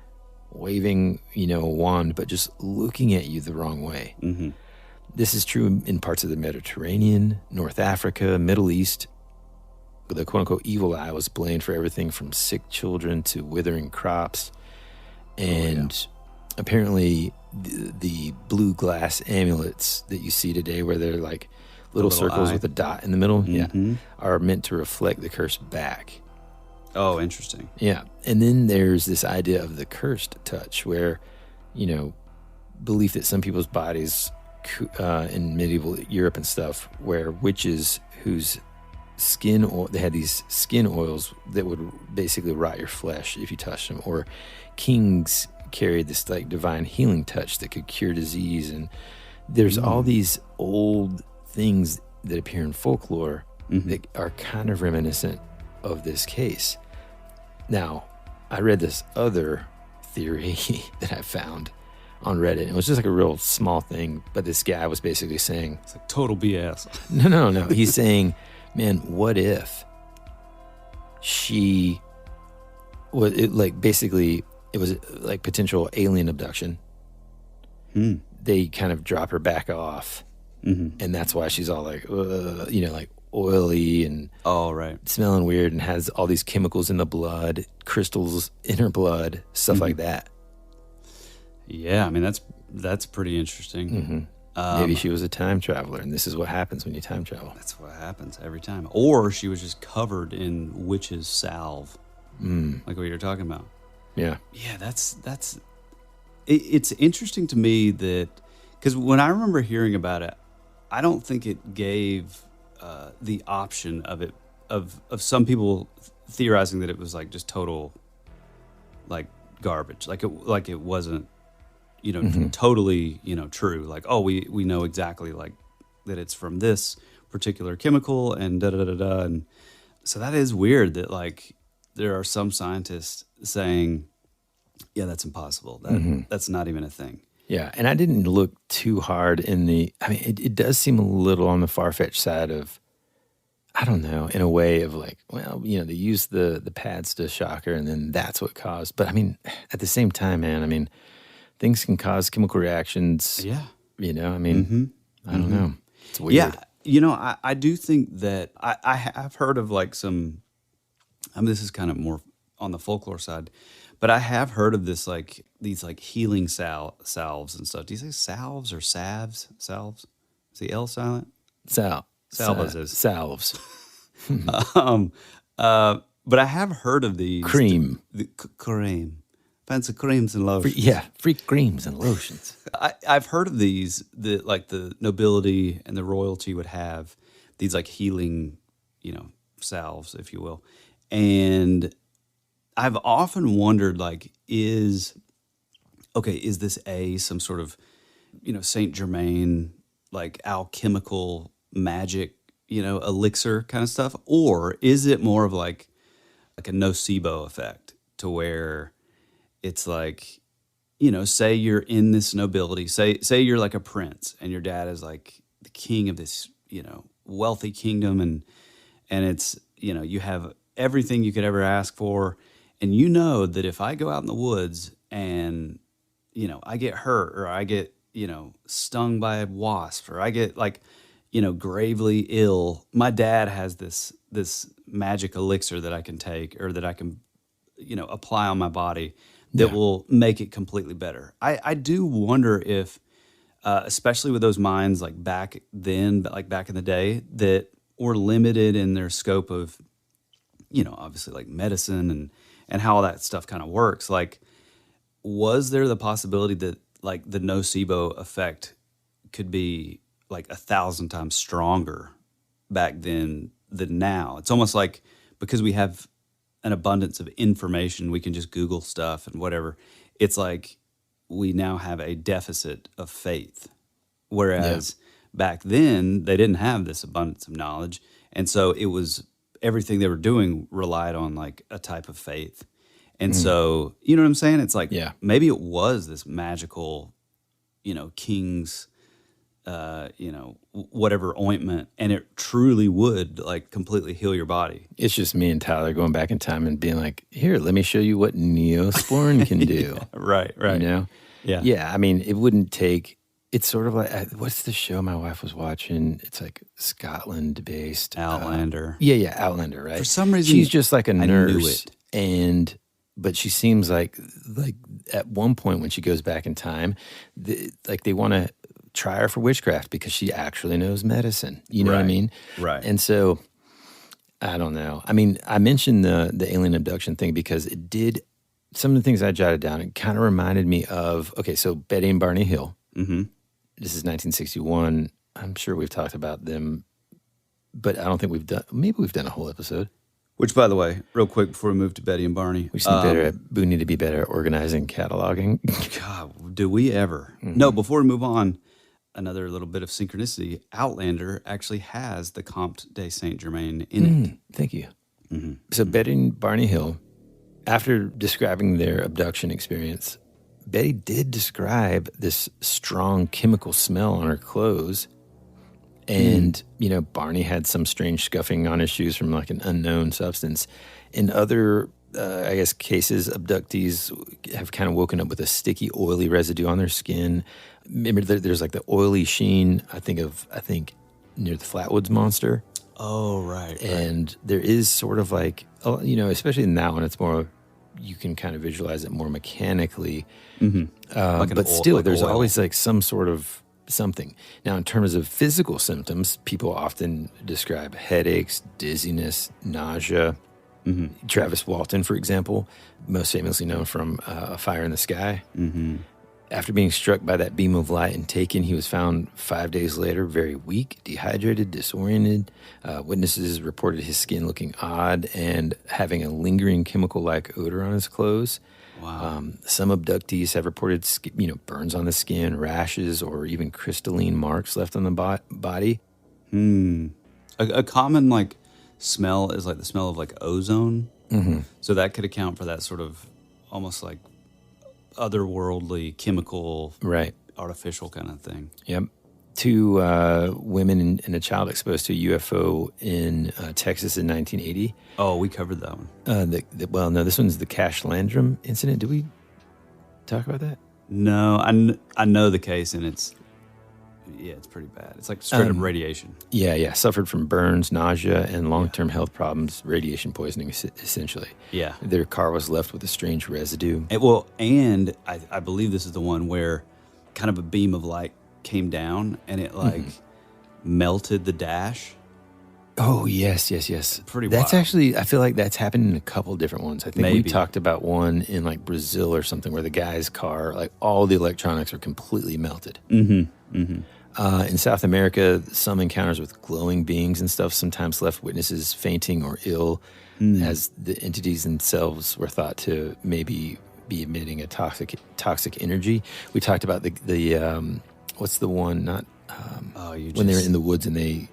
waving, a wand, but just looking at you the wrong way. Mm-hmm. This is true in parts of the Mediterranean, North Africa, Middle East. The quote-unquote evil eye was blamed for everything from sick children to withering crops. And apparently the blue glass amulets that you see today, where they're like little circles with a dot in the middle, are meant to reflect the curse back. Oh, interesting. Yeah. And then there's this idea of the cursed touch where, belief that some people's bodies in medieval Europe and stuff, where witches whose skin oil, they had these skin oils that would basically rot your flesh if you touched them, or kings carried this divine healing touch that could cure disease. And there's all these old things that appear in folklore that are kind of reminiscent of this case. Now, I read this other theory that I found on Reddit. It was just a real small thing, but this guy was basically saying, it's total BS. No. He's saying, man, what if she was basically it was like potential alien abduction. They kind of drop her back off, and that's why she's all like oily and smelling weird, and has all these chemicals in the blood, crystals in her blood, stuff like that. Yeah, I mean that's pretty interesting. Maybe she was a time traveler, and this is what happens when you time travel. That's what happens every time. Or she was just covered in witch's salve, like what you're talking about. Yeah. Yeah, it's interesting to me that, because when I remember hearing about it, I don't think it gave the option of it, of some people theorizing that it was like just total, like, garbage, like it wasn't, totally, true. Like, oh, we know exactly, like, that it's from this particular chemical and da da da da. And so that is weird that, like, there are some scientists saying, yeah, that's impossible. That's not even a thing. Yeah, and I didn't look too hard it does seem a little on the far-fetched side of, I don't know, in a way of like, well, they use the pads to shock her, and then that's what caused. But I mean, at the same time, man, things can cause chemical reactions. Yeah. I don't know. It's weird. Yeah. I do think that I have heard of like some, this is kind of more on the folklore side, but I have heard of this, like, these like healing salves and stuff. Do you say salves or salves? Salves? Is the L silent? Salvas is. Salves. But I have heard of these. Cream. Cream. Fancy creams and lotions. Free creams and lotions. I've heard of these, that like the nobility and the royalty would have these like healing, salves, if you will. And I've often wondered, like, is this some sort of, Saint Germain, like, alchemical magic, elixir kind of stuff? Or is it more of like a nocebo effect, to where it's like, say you're in this nobility, say you're like a prince and your dad is like the king of this, wealthy kingdom, and it's, you have everything you could ever ask for. And that if I go out in the woods and, I get hurt, or I get, stung by a wasp, or I get like, gravely ill, my dad has this magic elixir that I can take, or that I can, apply on my body that will make it completely better. I do wonder if, especially with those minds like back then, but like back in the day, that were limited in their scope of, obviously like medicine and how all that stuff kind of works. Like, was there the possibility that like the nocebo effect could be like 1,000 times stronger back then than now? It's almost like, because we have an abundance of information, we can just Google stuff and whatever. It's like we now have a deficit of faith. Whereas back then, they didn't have this abundance of knowledge. And so it was, everything they were doing relied on like a type of faith. And so, you know what I'm saying? It's like, maybe it was this magical, king's, whatever ointment, and it truly would like completely heal your body. It's just me and Tyler going back in time and being like, here, let me show you what Neosporin can do. Right. Yeah. Yeah, it wouldn't take, it's sort of like, what's the show my wife was watching? It's like Scotland-based. Outlander. Outlander, right? For some reason, she's just like a nurse. I knew it. But she seems like at one point when she goes back in time, they want to try her for witchcraft because she actually knows medicine. You know what I mean? Right. And so, I don't know. I mentioned the alien abduction thing because it did, some of the things I jotted down, it kind of reminded me of, so Betty and Barney Hill. Mm-hmm. This is 1961. I'm sure we've talked about them, but I don't think we've done a whole episode. Which, by the way, real quick before we move to Betty and Barney, we need to be better at organizing, cataloging. God, do we ever? Mm-hmm. No, before we move on, another little bit of synchronicity. Outlander actually has the Comte de Saint Germain in it. Thank you. Mm-hmm. So Betty and Barney Hill, after describing their abduction experience, Betty did describe this strong chemical smell on her clothes. And, Barney had some strange scuffing on his shoes from like an unknown substance. In other, cases, abductees have kind of woken up with a sticky, oily residue on their skin. Remember, there's like the oily sheen, I think near the Flatwoods Monster. Oh, right. And there is sort of like, especially in that one, it's more, you can kind of visualize it more mechanically. Mm-hmm. But still, like there's always like some sort of something. Now, in terms of physical symptoms, people often describe headaches, dizziness, nausea. Travis Walton, for example, most famously known from A Fire in the Sky. After being struck by that beam of light and taken, he was found 5 days later very weak, dehydrated, disoriented. Witnesses reported his skin looking odd and having a lingering chemical-like odor on his clothes. Wow. Some abductees have reported burns on the skin, rashes, or even crystalline marks left on the body. A common like smell is like the smell of like ozone. So that could account for that sort of almost like otherworldly, chemical, artificial kind of thing. Yep. 2 women and a child exposed to a UFO in Texas in 1980. Oh, we covered that one. Well, no, this one's the Cash Landrum incident. Did we talk about that? No, I know the case, and it's pretty bad. It's like straight up radiation. Yeah. Suffered from burns, nausea, and long-term health problems, radiation poisoning, essentially. Yeah. Their car was left with a strange residue. And I believe this is the one where kind of a beam of light came down, and it like melted the dash. Oh, yes. Pretty That's wild. actually, I feel like that's happened in a couple different ones. I think we Maybe. talked about one in like Brazil or something where the guy's car, like all the electronics are completely melted. In South America, some encounters with glowing beings and stuff sometimes left witnesses fainting or ill, as the entities themselves were thought to maybe be emitting a toxic energy. We talked about the what's the one? Not when they were in the woods and they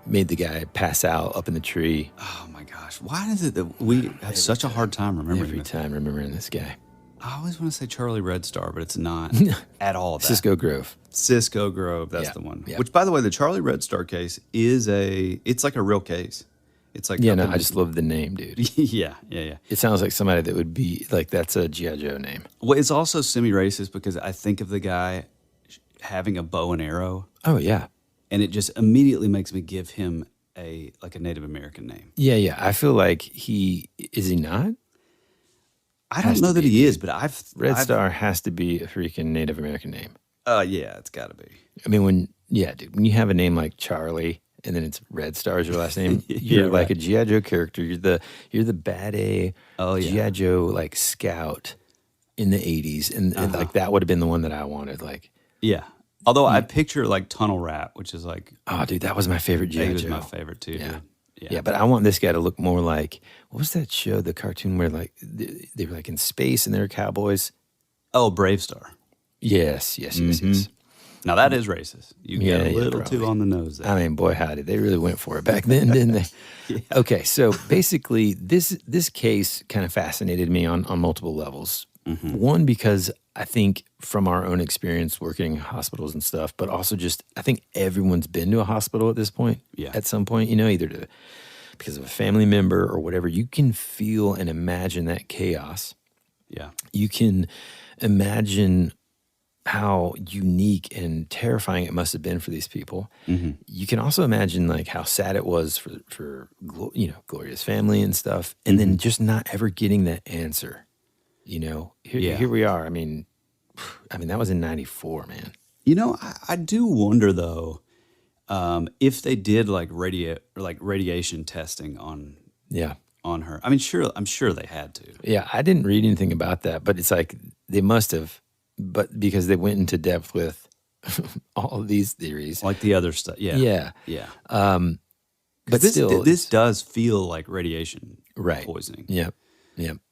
made the guy pass out up in the tree. Oh my gosh, why is it that we have such a hard time remembering this guy? I always want to say Charlie Red Star, but it's not at all that. Cisco Grove, that's the one. Yeah. Which, by the way, the Charlie Red Star case it's like a real case. It's like I just love the name, dude. yeah. It sounds like somebody that would be like that's a G.I. Joe name. Well, it's also semi-racist because I think of the guy having a bow and arrow. Oh yeah, and it just immediately makes me give him a Native American name. Yeah. I feel like is he not? I don't know that he is, but Red Star has to be a freaking Native American name. Yeah, it's got to be. I mean, when you have a name like Charlie and then it's Red Star is your last name, you're like a G.I. Joe character. You're the bad A G.I. Joe like scout in the 80s, and like that would have been the one that I wanted. Like, yeah. Although I picture like Tunnel Rat, which is like, oh, dude, that was my favorite G.I. Joe. He was my favorite too. Yeah. Dude. Yeah, but I want this guy to look more like, what was that show, the cartoon where like they were like in space and they were cowboys? Oh, Brave Star. Yes. Now that is racist. You get a little too on the nose there. I mean, boy, howdy, they really went for it back then, didn't they? Yeah. Okay, so basically this case kind of fascinated me on multiple levels. One, because I think from our own experience working in hospitals and stuff, but also just I think everyone's been to a hospital at this point, at some point, either because of a family member or whatever. You can feel and imagine that chaos. Yeah. You can imagine how unique and terrifying it must have been for these people. You can also imagine like how sad it was for Gloria's family and stuff, and then just not ever getting that answer. Here we are. I mean, that was in 94, man. I do wonder though, if they did like radiation testing on her. I mean, I'm sure they had to. Yeah, I didn't read anything about that, but it's like they must have, but because they went into depth with all of these theories, like the other stuff. Yeah. But this does feel like radiation poisoning. Yep.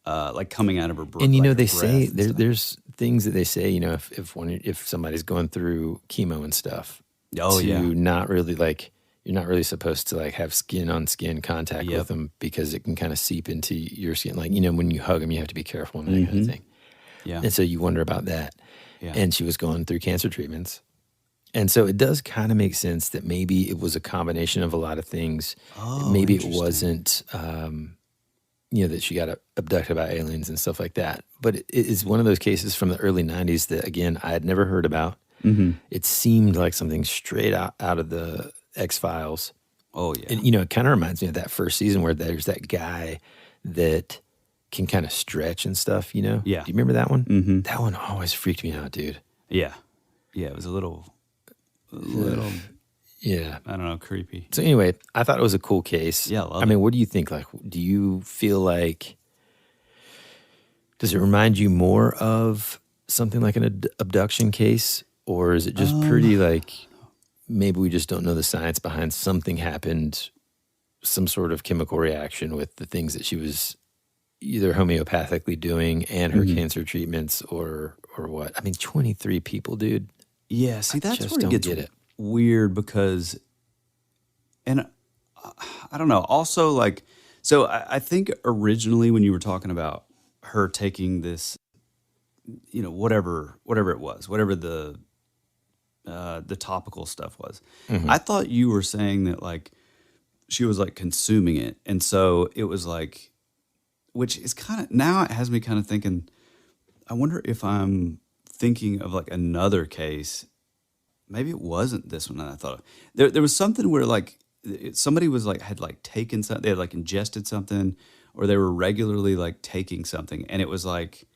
Like coming out of her breath. And they say there's things that they say, if somebody's going through chemo and stuff. Not really like you're not really supposed to like have skin on skin contact with them because it can kind of seep into your skin. Like when you hug them, you have to be careful and that kind of thing. Yeah. And so you wonder about that. Yeah. And she was going through cancer treatments. And so it does kind of make sense that maybe it was a combination of a lot of things. Maybe it wasn't, that she got abducted by aliens and stuff like that. But it is one of those cases from the early 90s that, again, I had never heard about. It seemed like something straight out of the X-Files. Oh, yeah. And, it kind of reminds me of that first season where there's that guy that can kind of stretch and stuff, Yeah. Do you remember that one? That one always freaked me out, dude. Yeah. Yeah, it was a little a little, yeah, I don't know, creepy. So anyway, I thought it was a cool case. Yeah, I love I mean, what do you think? Like, do you feel like, does it remind you more of something like an abduction case? Or is it just pretty like, maybe we just don't know the science behind something happened, some sort of chemical reaction with the things that she was either homeopathically doing and her cancer treatments or what? I mean, 23 people, dude. Yeah, see, that's just where it don't gets weird because, and I don't know. Also, like, so I think originally when you were talking about her taking this, you know, whatever it was, whatever the topical stuff was, I thought you were saying that like she was like consuming it, and so it was like, which is kind of, now it has me kind of thinking, I wonder if I'm thinking of like another case. Maybe it wasn't this one that I thought of. There was something where like somebody was like, had like taken something, they had like ingested something, or they were regularly like taking something. And it was like,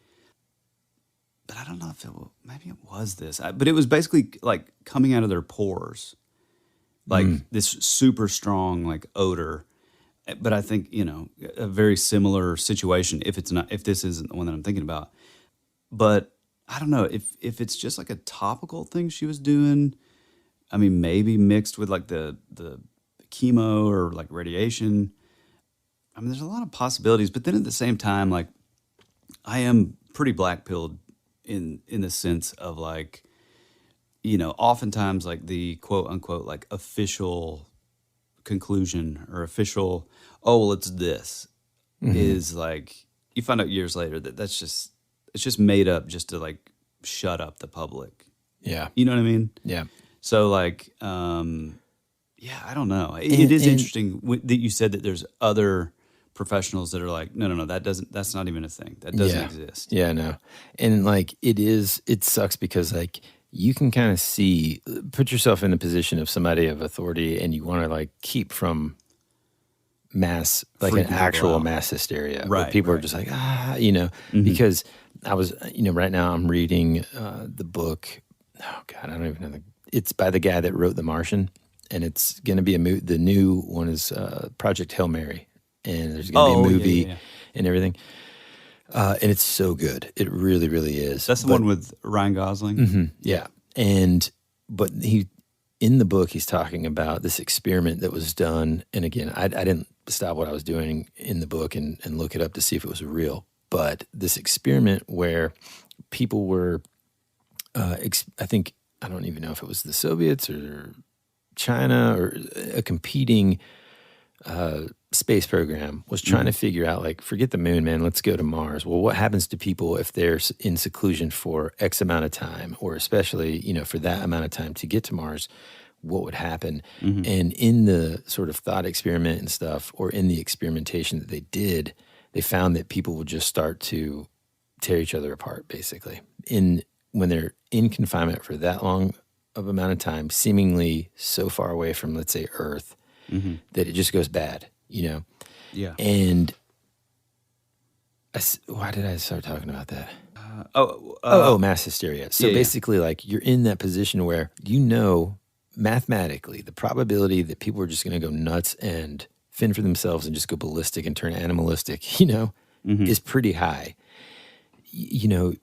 but I don't know if maybe it was this, but it was basically like coming out of their pores, like this super strong like odor. But I think, you know, a very similar situation if this isn't the one that I'm thinking about. But I don't know if it's just like a topical thing she was doing. I mean, maybe mixed with like the chemo or like radiation. I mean, there's a lot of possibilities. But then at the same time, like I am pretty black-pilled in the sense of like, you know, oftentimes like the quote unquote like official conclusion or official, oh, well, it's this is like, you find out years later that it's just made up just to like shut up the public. Yeah. You know what I mean? Yeah. So like, yeah, I don't know. It is interesting that you said that there's other professionals that are like, no, that's not even a thing. That doesn't exist. Yeah, no. And like it sucks because like you can kind of see, put yourself in the position of somebody of authority and you want to like keep from mass, like an actual mass hysteria. Right. Where people are just like, you know, because I was, you know, right now I'm reading the book. Oh God, I don't even know. It's by the guy that wrote The Martian, and it's going to be the new one is Project Hail Mary, and there's going to be a movie and everything. And it's so good. It really, really is. That's the one with Ryan Gosling? Yeah. But in the book, he's talking about this experiment that was done. And again, I didn't stop what I was doing in the book and look it up to see if it was real. But this experiment where people were, I think, I don't even know if it was the Soviets or China or a competing space program was trying to figure out, like, forget the moon, man, let's go to Mars. Well, what happens to people if they're in seclusion for X amount of time, or especially, you know, for that amount of time to get to Mars, what would happen? And in the sort of thought experiment and stuff, or in the experimentation that they did, they found that people would just start to tear each other apart, basically. When they're in confinement for that long of amount of time, seemingly so far away from, let's say, Earth, that it just goes bad, you know? Yeah. And why did I start talking about that? Mass hysteria. So basically, like, you're in that position where, you know, mathematically, the probability that people are just going to go nuts and fend for themselves and just go ballistic and turn animalistic, you know, is pretty high. You know,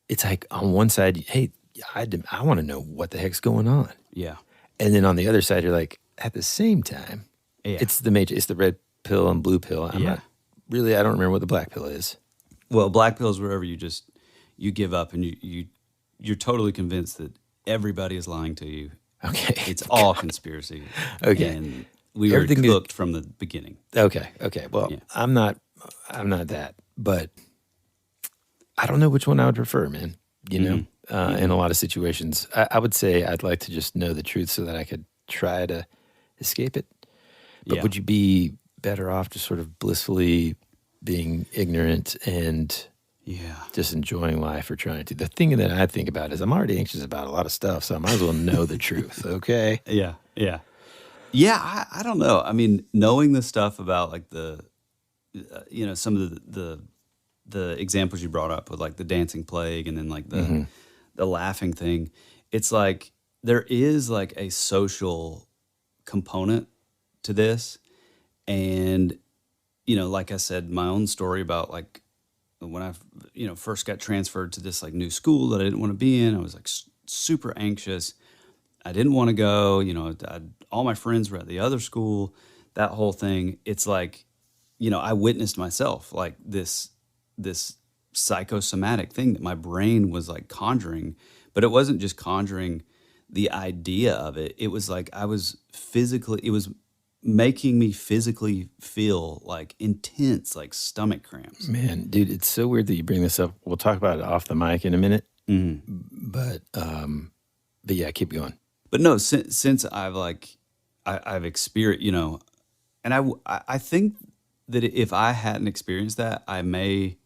it's like on one side, hey, I want to know what the heck's going on. Yeah. And then on the other side, you're like, at the same time, it's the red pill and blue pill. I don't remember what the black pill is. Well, black pill is wherever you give up and you're totally convinced that everybody is lying to you. Okay. It's all conspiracy. Okay. And we were cooked from the beginning. Okay. Well, I'm not that, but I don't know which one I would prefer, man. You know, in a lot of situations, I would say I'd like to just know the truth so that I could try to escape it. But would you be better off just sort of blissfully being ignorant and just enjoying life, or trying to? The thing that I think about is I'm already anxious about a lot of stuff, so I might as well know the truth, okay? Yeah. I don't know. I mean, knowing the stuff about like the, you know, some of the examples you brought up with like the dancing plague and then like the laughing thing, it's like, there is like a social component to this. And, like I said, my own story about like when I, first got transferred to this like new school that I didn't want to be in, I was like super anxious. I didn't want to go, all my friends were at the other school, that whole thing. It's like, I witnessed myself like this psychosomatic thing that my brain was like conjuring, but it wasn't just conjuring the idea of it. It was like it was making me physically feel like intense, like stomach cramps. Man, dude, it's so weird that you bring this up. We'll talk about it off the mic in a minute. But yeah, keep going. But no, since I've experienced, and I think that if I hadn't experienced that, I may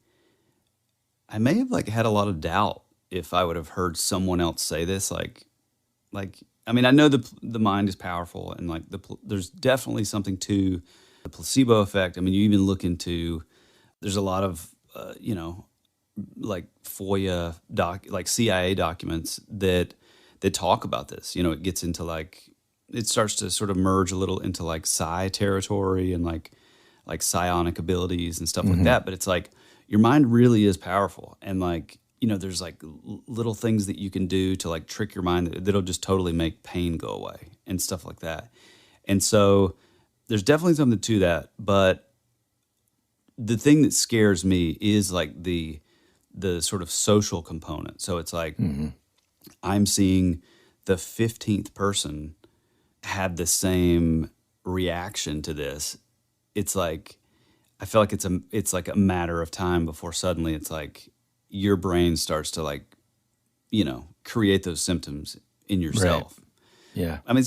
have like had a lot of doubt if I would have heard someone else say this. Like I mean, I know the mind is powerful, and like there's definitely something to the placebo effect. I mean, you even look into there's a lot of like FOIA like CIA documents that talk about this. It gets into like it starts to sort of merge a little into like psi territory and like psionic abilities and stuff like that. But it's like your mind really is powerful, and like there's like little things that you can do to like trick your mind that'll just totally make pain go away and stuff like that. And so there's definitely something to that. But the thing that scares me is like the sort of social component. So it's like I'm seeing the 15th person have the same reaction to this. It's like I feel like it's like a matter of time before suddenly it's like your brain starts to like, create those symptoms in yourself. Right. Yeah. I mean,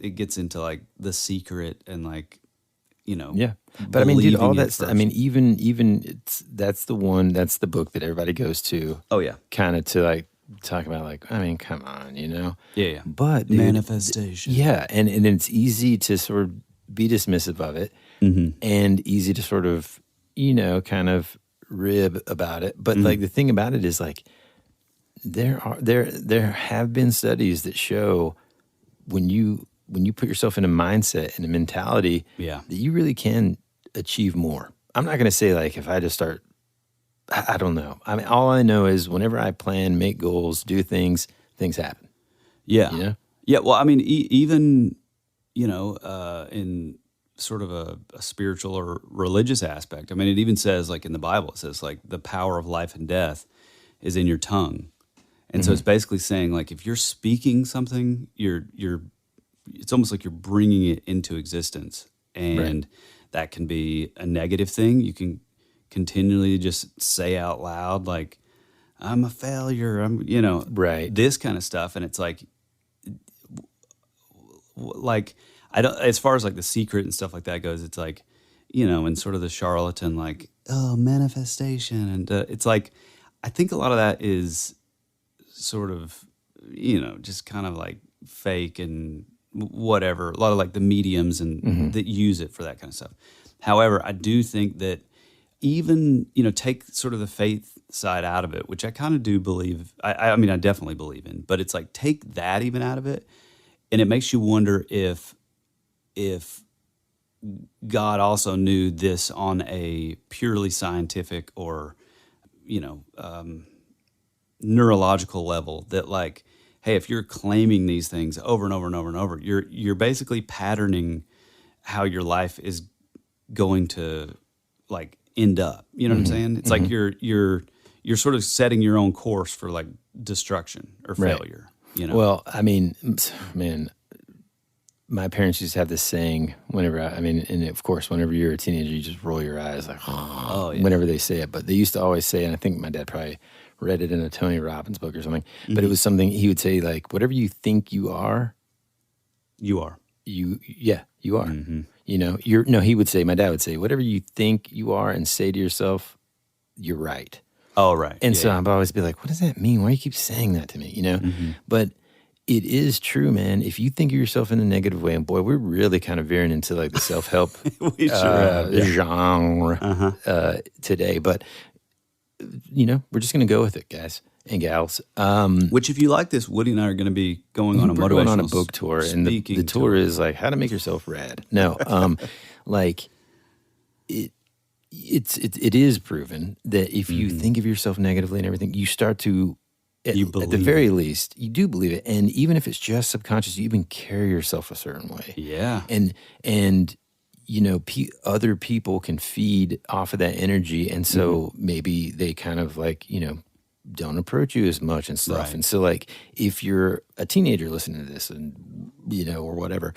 it gets into like The Secret and like, Yeah. But I mean, dude, all that stuff, I mean, even that's the book that everybody goes to. Oh yeah. Kind of to like talk about like, I mean, come on, Yeah. But dude, manifestation. Yeah. And it's easy to sort of be dismissive of it and easy to sort of, kind of rib about it. But like the thing about it is like there have been studies that show when you put yourself in a mindset and a mentality that you really can achieve more. I'm not going to say like if I just start, I don't know. I mean, all I know is whenever I plan, make goals, do things happen. Yeah. Yeah. Well, I mean, even, in sort of a spiritual or religious aspect. I mean, it even says like in the Bible, it says like the power of life and death is in your tongue. And so it's basically saying like, if you're speaking something, it's almost like you're bringing it into existence. And that can be a negative thing. You can continually just say out loud, like, I'm a failure. I'm, this kind of stuff. And it's like I don't, as far as like The Secret and stuff like that goes, it's like, and sort of the charlatan, like, oh, manifestation. And it's like, I think a lot of that is sort of, just kind of like fake and whatever. A lot of like the mediums and that use it for that kind of stuff. However, I do think that even, take sort of the faith side out of it, which I kind of do believe, I mean, I definitely believe in, but it's like, take that even out of it. And it makes you wonder if God also knew this on a purely scientific or, neurological level, that like, hey, if you're claiming these things over and over and over and over, you're basically patterning how your life is going to like end up. You know what I'm saying? It's like you're sort of setting your own course for like destruction or failure. Well, I mean, man, my parents used to have this saying whenever and of course, whenever you're a teenager, you just roll your eyes like, whenever they say it. But they used to always say, and I think my dad probably read it in a Tony Robbins book or something, but it was something he would say like, whatever you think you are. You are. He would say, my dad would say, whatever you think you are and say to yourself, you're right. Oh, right. And so I'd always be like, what does that mean? Why do you keep saying that to me? But it is true, man. If you think of yourself in a negative way, and boy, we're really kind of veering into like the self-help genre today. But, we're just going to go with it, guys. and gals. Which, if you like this, Woody and I are going to be going on a We're motivational going on a book tour, and the tour is like how to make yourself rad. No, like it is proven that if you think of yourself negatively and everything, you start to, at the very least, you do believe it. And even if it's just subconscious, you even carry yourself a certain way. Yeah. And you know, other people can feed off of that energy. And so maybe they kind of like, you know, don't approach you as much and stuff. Right. And so like, if you're a teenager listening to this and, you know, or whatever,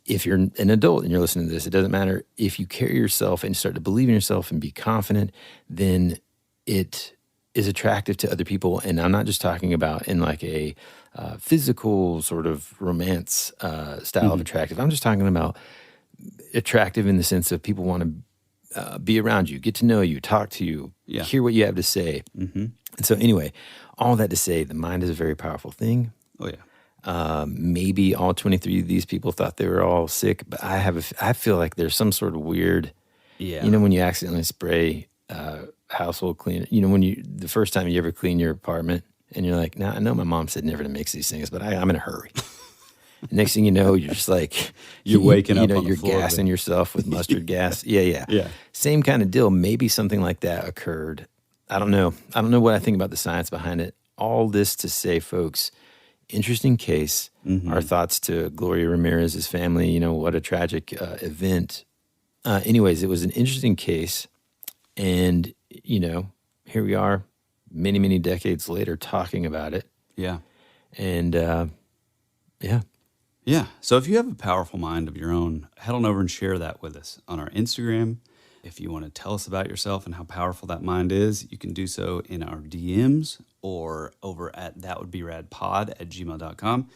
if you're an adult and you're listening to this, it doesn't matter. If you carry yourself and start to believe in yourself and be confident, then it is attractive to other people. And I'm not just talking about in like a physical sort of romance style of attractive. I'm just talking about attractive in the sense of people want to be around you, get to know you, talk to you, hear what you have to say. And so anyway, all that to say, the mind is a very powerful thing. Oh, yeah. Maybe all 23 of these people thought they were all sick, but I feel like there's some sort of weird, you know, when you accidentally spray household cleaner, you know, the first time you ever clean your apartment and you're like, I know my mom said never to mix these things, but I'm in a hurry. Next thing you know, you're just like, you're waking up, you're gassing yourself with mustard gas. Yeah. Same kind of deal. Maybe something like that occurred. I don't know. I don't know what I think about the science behind it. All this to say, folks, interesting case. Our thoughts to Gloria Ramirez's family. You know, what a tragic event. Anyways, it was an interesting case. And, you know, here we are many, many decades later talking about it. Yeah. And, yeah. Yeah. So if you have a powerful mind of your own, head on over and share that with us on our Instagram. If you want to tell us about yourself and how powerful that mind is, you can do so in our DMs or over at thatwouldberadpod@gmail.com.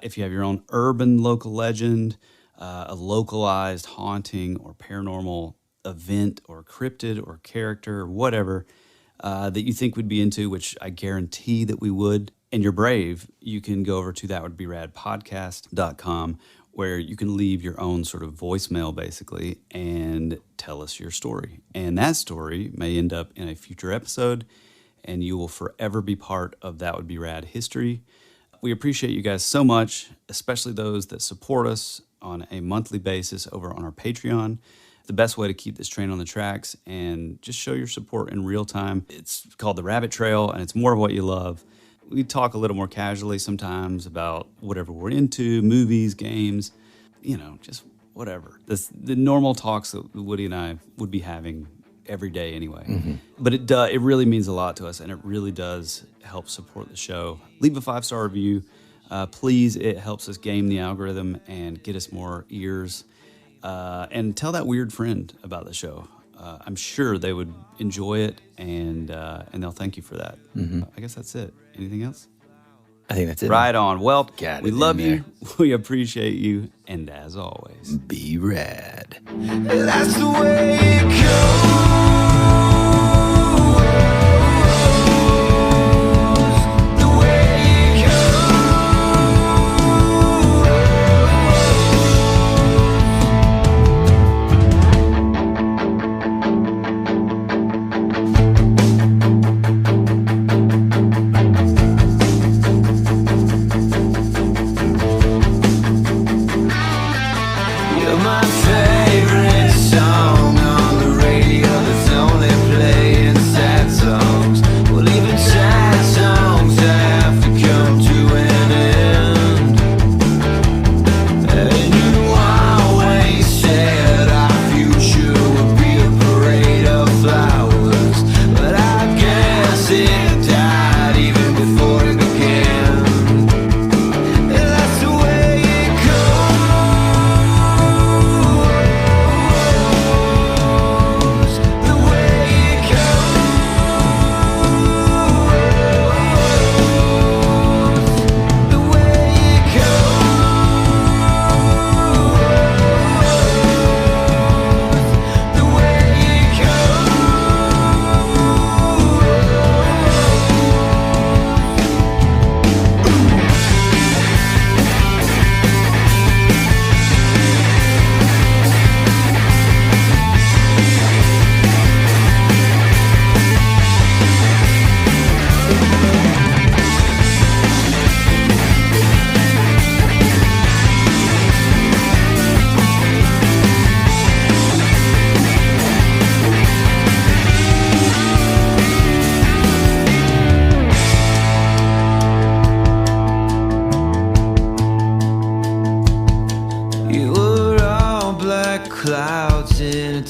If you have your own urban local legend, a localized haunting or paranormal event or cryptid or character or whatever that you think we'd be into, which I guarantee that we would, and you're brave, you can go over to thatwouldberadpodcast.com where you can leave your own sort of voicemail basically and tell us your story. And that story may end up in a future episode and you will forever be part of That Would Be Rad history. We appreciate you guys so much, especially those that support us on a monthly basis over on our Patreon. The best way to keep this train on the tracks and just show your support in real time. It's called The Rabbit Trail, and it's more of what you love. We talk a little more casually sometimes about whatever we're into, movies, games, you know, just whatever. The normal talks that Woody and I would be having every day anyway. But it really means a lot to us, and it really does help support the show. Leave a 5-star review. Please, it helps us game the algorithm and get us more ears. And tell that weird friend about the show. I'm sure they would enjoy it, and they'll thank you for that. I guess that's it. Anything else? I think that's it. Right on. Well, we love you. We appreciate you. And as always, be rad. That's the way it goes. You're my favorite song on the radio.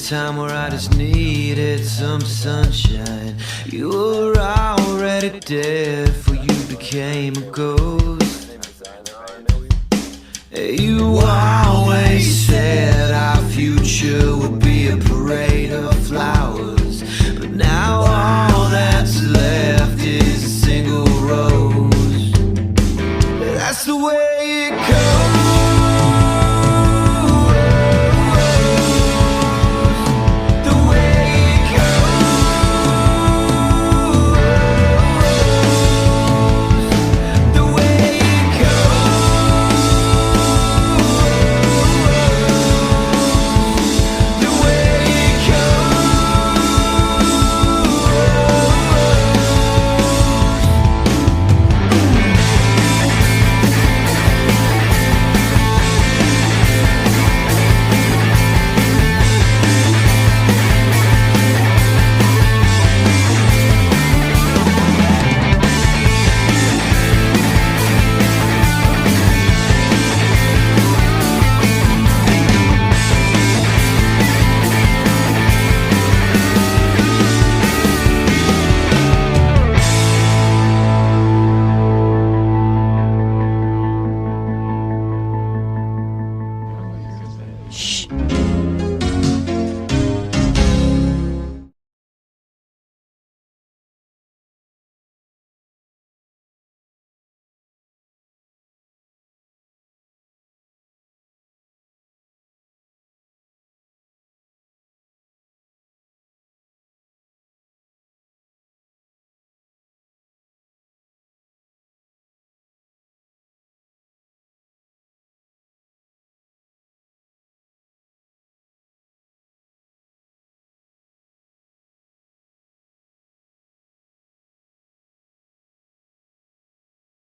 time where I just needed some sunshine. You were already dead, for you became a ghost. You always said our future would be